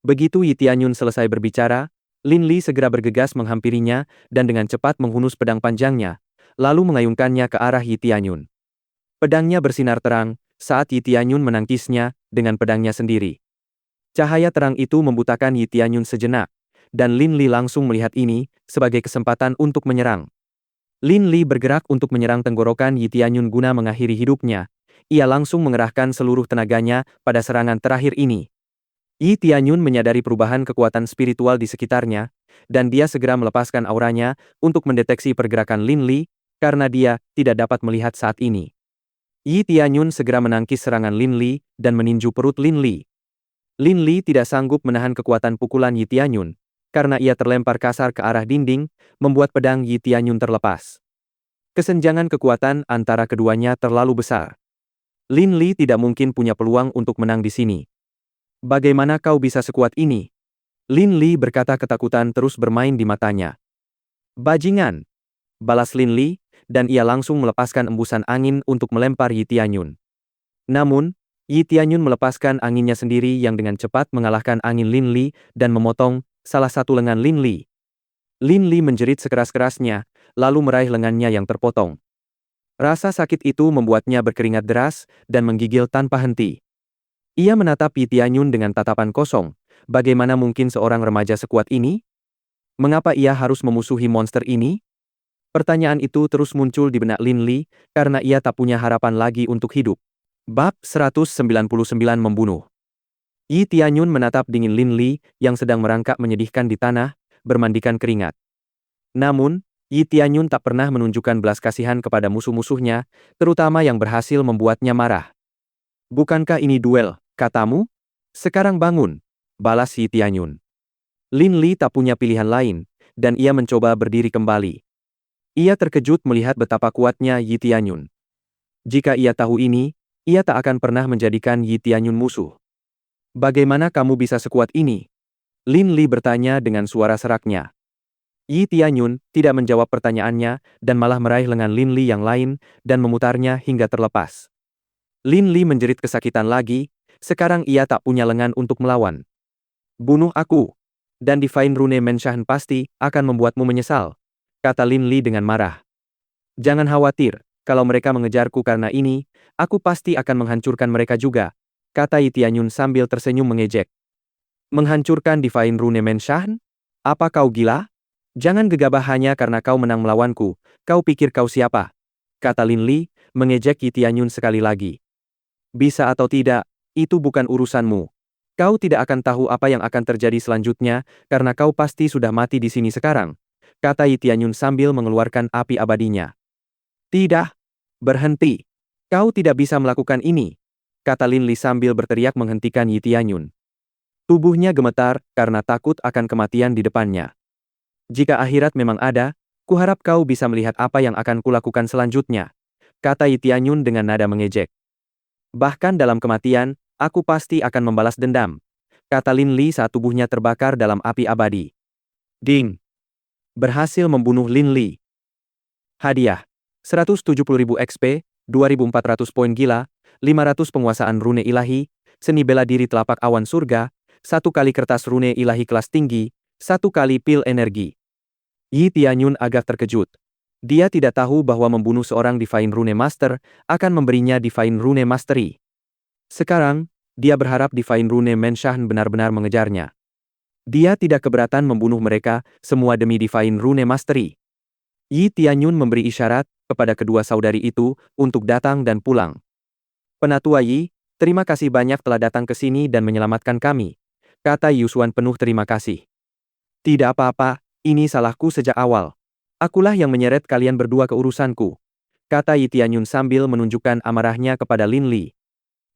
Begitu Yi Tianyun selesai berbicara, Lin Li segera bergegas menghampirinya dan dengan cepat menghunus pedang panjangnya, lalu mengayunkannya ke arah Yi Tianyun. Pedangnya bersinar terang saat Yi Tianyun menangkisnya dengan pedangnya sendiri. Cahaya terang itu membutakan Yi Tianyun sejenak, dan Lin Li langsung melihat ini sebagai kesempatan untuk menyerang. Lin Li bergerak untuk menyerang tenggorokan Yi Tianyun guna mengakhiri hidupnya. Ia langsung mengerahkan seluruh tenaganya pada serangan terakhir ini. Yi Tianyun menyadari perubahan kekuatan spiritual di sekitarnya, dan dia segera melepaskan auranya untuk mendeteksi pergerakan Lin Li, karena dia tidak dapat melihat saat ini. Yi Tianyun segera menangkis serangan Lin Li dan meninju perut Lin Li. Lin Li tidak sanggup menahan kekuatan pukulan Yi Tianyun, karena ia terlempar kasar ke arah dinding, membuat pedang Yi Tianyun terlepas. Kesenjangan kekuatan antara keduanya terlalu besar. Lin Li tidak mungkin punya peluang untuk menang di sini. Bagaimana kau bisa sekuat ini? Lin Li berkata, ketakutan terus bermain di matanya. Bajingan! Balas Lin Li, dan ia langsung melepaskan embusan angin untuk melempar Yi Tianyun. Namun, Yi Tianyun melepaskan anginnya sendiri yang dengan cepat mengalahkan angin Lin Li dan memotong salah satu lengan Lin Li. Lin Li menjerit sekeras-kerasnya, lalu meraih lengannya yang terpotong. Rasa sakit itu membuatnya berkeringat deras dan menggigil tanpa henti. Ia menatap Yi Tianyun dengan tatapan kosong. Bagaimana mungkin seorang remaja sekuat ini? Mengapa ia harus memusuhi monster ini? Pertanyaan itu terus muncul di benak Lin Li, karena ia tak punya harapan lagi untuk hidup. Bab 199 membunuh. Yi Tianyun menatap dingin Lin Li yang sedang merangkak menyedihkan di tanah, bermandikan keringat. Namun, Yi Tianyun tak pernah menunjukkan belas kasihan kepada musuh-musuhnya, terutama yang berhasil membuatnya marah. Bukankah ini duel, katamu? Sekarang bangun, balas Yi Tianyun. Lin Li tak punya pilihan lain, dan ia mencoba berdiri kembali. Ia terkejut melihat betapa kuatnya Yi Tianyun. Jika ia tahu ini, ia tak akan pernah menjadikan Yi Tianyun musuh. Bagaimana kamu bisa sekuat ini? Lin Li bertanya dengan suara seraknya. Yi Tianyun tidak menjawab pertanyaannya dan malah meraih lengan Lin Li yang lain dan memutarnya hingga terlepas. Lin Li menjerit kesakitan lagi, sekarang ia tak punya lengan untuk melawan. Bunuh aku, dan Divine Rune Menshahen pasti akan membuatmu menyesal, kata Lin Li dengan marah. Jangan khawatir, kalau mereka mengejarku karena ini, aku pasti akan menghancurkan mereka juga, kata Yi Tianyun sambil tersenyum mengejek. Menghancurkan Divine Rune Menshahen? Apa kau gila? Jangan gegabah hanya karena kau menang melawanku, kau pikir kau siapa? Kata Lin Li, mengejek Yi Tianyun sekali lagi. Bisa atau tidak, itu bukan urusanmu. Kau tidak akan tahu apa yang akan terjadi selanjutnya, karena kau pasti sudah mati di sini sekarang, kata Yi Tianyun sambil mengeluarkan api abadinya. Tidak. Berhenti. Kau tidak bisa melakukan ini, kata Lin Li sambil berteriak menghentikan Yi Tianyun. Tubuhnya gemetar karena takut akan kematian di depannya. Jika akhirat memang ada, kuharap kau bisa melihat apa yang akan kulakukan selanjutnya, kata Yi Tianyun dengan nada mengejek. Bahkan dalam kematian, aku pasti akan membalas dendam, kata Lin Li saat tubuhnya terbakar dalam api abadi. Ding! Berhasil membunuh Lin Li. Hadiah. 170.000 XP, 2.400 poin gila, 500 penguasaan rune ilahi, seni bela diri telapak awan surga, 1 kali kertas rune ilahi kelas tinggi, 1 kali pil energi. Yi Tianyun agak terkejut. Dia tidak tahu bahwa membunuh seorang Divine Rune Master akan memberinya Divine Rune Mastery. Sekarang, dia berharap Divine Rune Menshahen benar-benar mengejarnya. Dia tidak keberatan membunuh mereka semua demi Divine Rune Mastery. Yi Tianyun memberi isyarat kepada kedua saudari itu untuk datang dan pulang. Penatua Yi, terima kasih banyak telah datang ke sini dan menyelamatkan kami, kata Yusuan penuh terima kasih. Tidak apa-apa, Ini salahku sejak awal. Akulah yang menyeret kalian berdua ke urusanku, kata Yi Tianyun sambil menunjukkan amarahnya kepada Lin Li.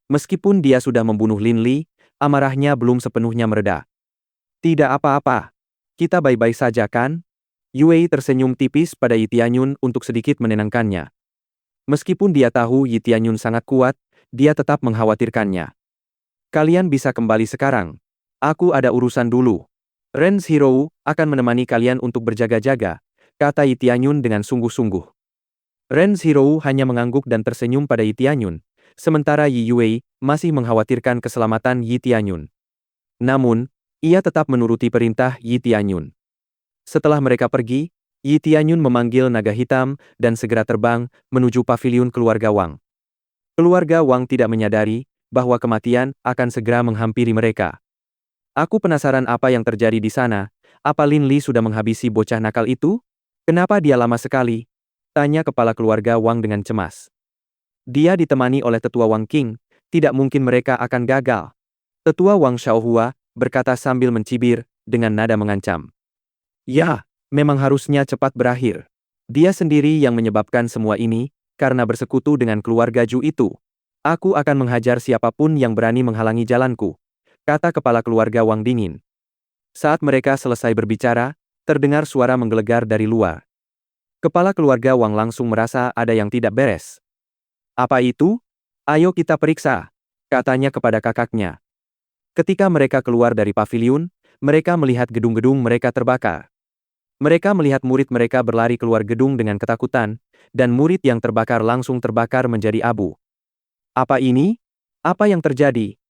Meskipun dia sudah membunuh Lin Li, amarahnya belum sepenuhnya mereda. Tidak apa-apa. Kita baik-baik saja kan? Yue tersenyum tipis pada Yi Tianyun untuk sedikit menenangkannya. Meskipun dia tahu Yi Tianyun sangat kuat, dia tetap mengkhawatirkannya. Kalian bisa kembali sekarang. Aku ada urusan dulu. Ren Zhirou akan menemani kalian untuk berjaga-jaga, kata Yi Tianyun dengan sungguh-sungguh. Ren Zhirou hanya mengangguk dan tersenyum pada Yi Tianyun, sementara Yi Yue masih mengkhawatirkan keselamatan Yi Tianyun. Namun, ia tetap menuruti perintah Yi Tianyun. Setelah mereka pergi, Yi Tianyun memanggil naga hitam dan segera terbang menuju paviliun keluarga Wang. Keluarga Wang tidak menyadari bahwa kematian akan segera menghampiri mereka. Aku penasaran apa yang terjadi di sana. Apa Lin Li sudah menghabisi bocah nakal itu? Kenapa dia lama sekali? Tanya kepala keluarga Wang dengan cemas. Dia ditemani oleh tetua Wang Qing, tidak mungkin mereka akan gagal. Tetua Wang Xiaohua berkata sambil mencibir dengan nada mengancam. Ya, memang harusnya cepat berakhir. Dia sendiri yang menyebabkan semua ini, karena bersekutu dengan keluarga Zhu itu. Aku akan menghajar siapapun yang berani menghalangi jalanku, kata kepala keluarga Wang dingin. Saat mereka selesai berbicara, terdengar suara menggelegar dari luar. Kepala keluarga Wang langsung merasa ada yang tidak beres. Apa itu? Ayo kita periksa, katanya kepada kakaknya. Ketika mereka keluar dari paviliun, mereka melihat gedung-gedung mereka terbakar. Mereka melihat murid mereka berlari keluar gedung dengan ketakutan, dan murid yang terbakar langsung terbakar menjadi abu. Apa ini? Apa yang terjadi?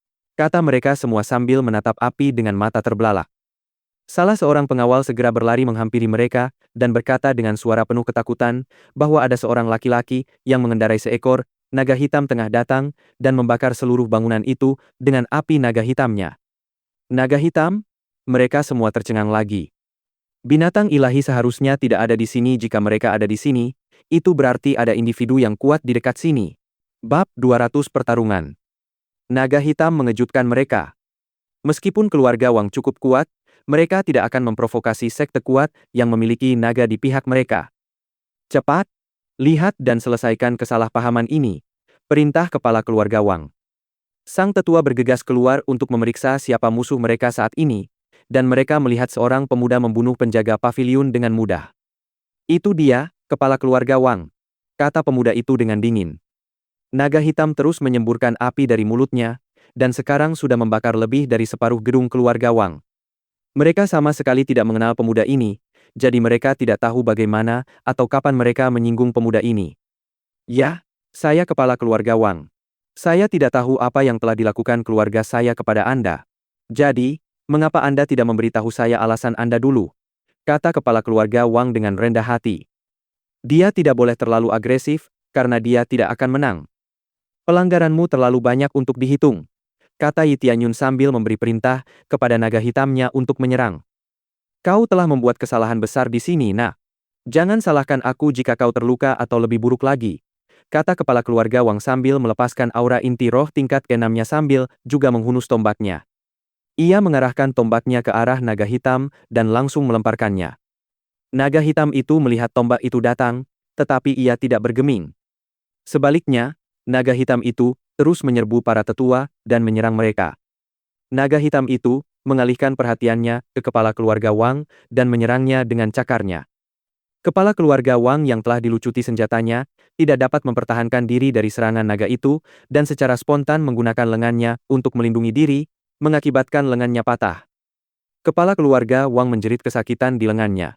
Kata mereka semua sambil menatap api dengan mata terbelalak. Salah seorang pengawal segera berlari menghampiri mereka, dan berkata dengan suara penuh ketakutan, bahwa ada seorang laki-laki yang mengendarai seekor naga hitam tengah datang, dan membakar seluruh bangunan itu dengan api naga hitamnya. Naga hitam? Mereka semua tercengang lagi. Binatang ilahi seharusnya tidak ada di sini. Jika mereka ada di sini, itu berarti ada individu yang kuat di dekat sini. Bab 200 Pertarungan. Naga hitam mengejutkan mereka. Meskipun keluarga Wang cukup kuat, mereka tidak akan memprovokasi sekte kuat yang memiliki naga di pihak mereka. Cepat, lihat dan selesaikan kesalahpahaman ini, perintah kepala keluarga Wang. Sang tetua bergegas keluar untuk memeriksa siapa musuh mereka saat ini, dan mereka melihat seorang pemuda membunuh penjaga paviliun dengan mudah. Itu dia, kepala keluarga Wang, kata pemuda itu dengan dingin. Naga hitam terus menyemburkan api dari mulutnya, dan sekarang sudah membakar lebih dari separuh gedung keluarga Wang. Mereka sama sekali tidak mengenal pemuda ini, jadi mereka tidak tahu bagaimana atau kapan mereka menyinggung pemuda ini. Ya, saya kepala keluarga Wang. Saya tidak tahu apa yang telah dilakukan keluarga saya kepada Anda. Jadi, mengapa Anda tidak memberitahu saya alasan Anda dulu? Kata kepala keluarga Wang dengan rendah hati. Dia tidak boleh terlalu agresif, karena dia tidak akan menang. Pelanggaranmu terlalu banyak untuk dihitung, kata Yi Tianyun sambil memberi perintah kepada naga hitamnya untuk menyerang. Kau telah membuat kesalahan besar di sini, nak. Jangan salahkan aku jika kau terluka atau lebih buruk lagi, kata kepala keluarga Wang sambil melepaskan aura inti roh tingkat ke-6-nya sambil juga menghunus tombaknya. Ia mengarahkan tombaknya ke arah naga hitam dan langsung melemparkannya. Naga hitam itu melihat tombak itu datang, tetapi ia tidak bergeming. Sebaliknya, naga hitam itu terus menyerbu para tetua dan menyerang mereka. Naga hitam itu mengalihkan perhatiannya ke kepala keluarga Wang dan menyerangnya dengan cakarnya. Kepala keluarga Wang yang telah dilucuti senjatanya tidak dapat mempertahankan diri dari serangan naga itu dan secara spontan menggunakan lengannya untuk melindungi diri, mengakibatkan lengannya patah. Kepala keluarga Wang menjerit kesakitan di lengannya.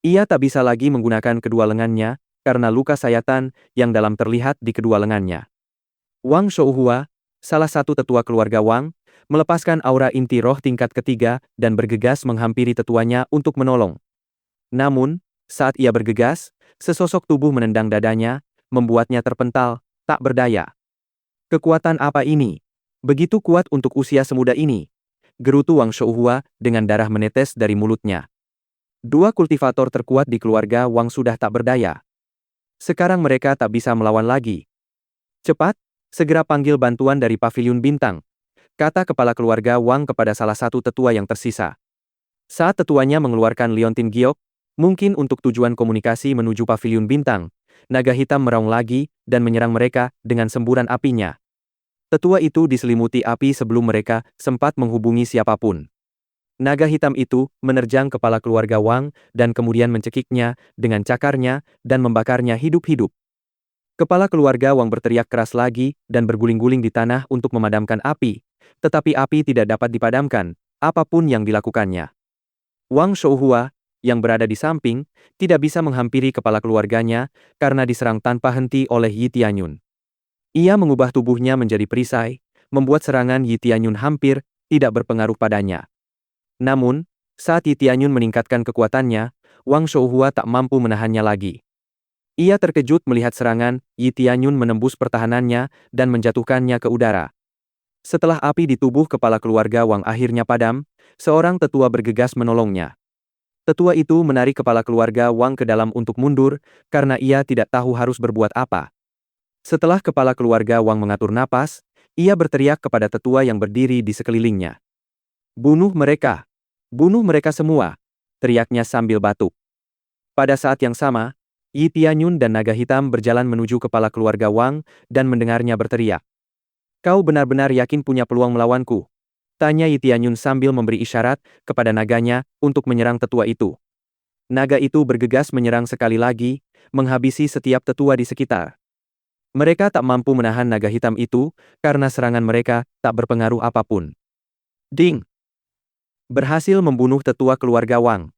Ia tak bisa lagi menggunakan kedua lengannya karena luka sayatan yang dalam terlihat di kedua lengannya. Wang Xiaohua, salah satu tetua keluarga Wang, melepaskan aura inti roh tingkat ketiga dan bergegas menghampiri tetuanya untuk menolong. Namun, saat ia bergegas, sesosok tubuh menendang dadanya, membuatnya terpental, tak berdaya. Kekuatan apa ini? Begitu kuat untuk usia semuda ini, gerutu Wang Xiaohua dengan darah menetes dari mulutnya. Dua kultivator terkuat di keluarga Wang sudah tak berdaya. Sekarang mereka tak bisa melawan lagi. Cepat, segera panggil bantuan dari paviliun bintang, kata kepala keluarga Wang kepada salah satu tetua yang tersisa. Saat tetuanya mengeluarkan liontin giok, mungkin untuk tujuan komunikasi menuju paviliun bintang, naga hitam meraung lagi dan menyerang mereka dengan semburan apinya. Tetua itu diselimuti api sebelum mereka sempat menghubungi siapapun. Naga hitam itu menerjang kepala keluarga Wang dan kemudian mencekiknya dengan cakarnya dan membakarnya hidup-hidup. Kepala keluarga Wang berteriak keras lagi dan berguling-guling di tanah untuk memadamkan api, tetapi api tidak dapat dipadamkan, apapun yang dilakukannya. Wang Shouhua, yang berada di samping, tidak bisa menghampiri kepala keluarganya karena diserang tanpa henti oleh Yi Tianyun. Ia mengubah tubuhnya menjadi perisai, membuat serangan Yi Tianyun hampir tidak berpengaruh padanya. Namun, saat Yi Tianyun meningkatkan kekuatannya, Wang Shouhua tak mampu menahannya lagi. Ia terkejut melihat serangan Yi Tianyun menembus pertahanannya dan menjatuhkannya ke udara. Setelah api di tubuh kepala keluarga Wang akhirnya padam, seorang tetua bergegas menolongnya. Tetua itu menarik kepala keluarga Wang ke dalam untuk mundur, karena ia tidak tahu harus berbuat apa. Setelah kepala keluarga Wang mengatur napas, ia berteriak kepada tetua yang berdiri di sekelilingnya. "Bunuh mereka! Bunuh mereka semua!" teriaknya sambil batuk. Pada saat yang sama, Yi Tianyun dan naga hitam berjalan menuju kepala keluarga Wang dan mendengarnya berteriak. "Kau benar-benar yakin punya peluang melawanku?" tanya Yi Tianyun sambil memberi isyarat kepada naganya untuk menyerang tetua itu. Naga itu bergegas menyerang sekali lagi, menghabisi setiap tetua di sekitar. Mereka tak mampu menahan naga hitam itu, karena serangan mereka tak berpengaruh apapun. Ding! Berhasil membunuh tetua keluarga Wang.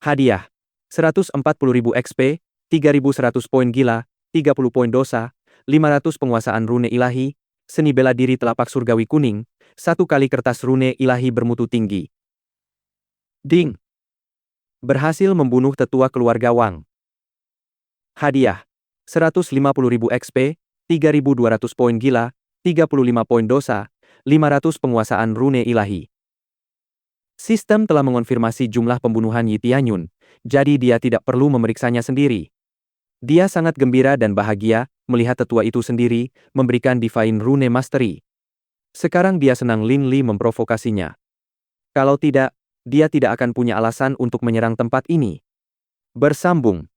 Hadiah. 140.000 XP, 3.100 poin gila, 30 poin dosa, 500 penguasaan rune ilahi, seni bela diri telapak surgawi kuning, 1 kali kertas rune ilahi bermutu tinggi. Ding! Berhasil membunuh tetua keluarga Wang. Hadiah. 150.000 XP, 3.200 poin gila, 35 poin dosa, 500 penguasaan rune ilahi. Sistem telah mengonfirmasi jumlah pembunuhan Yi Tianyun, jadi dia tidak perlu memeriksanya sendiri. Dia sangat gembira dan bahagia melihat tetua itu sendiri memberikan Divine Rune Mastery. Sekarang dia senang Lin Li memprovokasinya. Kalau tidak, dia tidak akan punya alasan untuk menyerang tempat ini. Bersambung.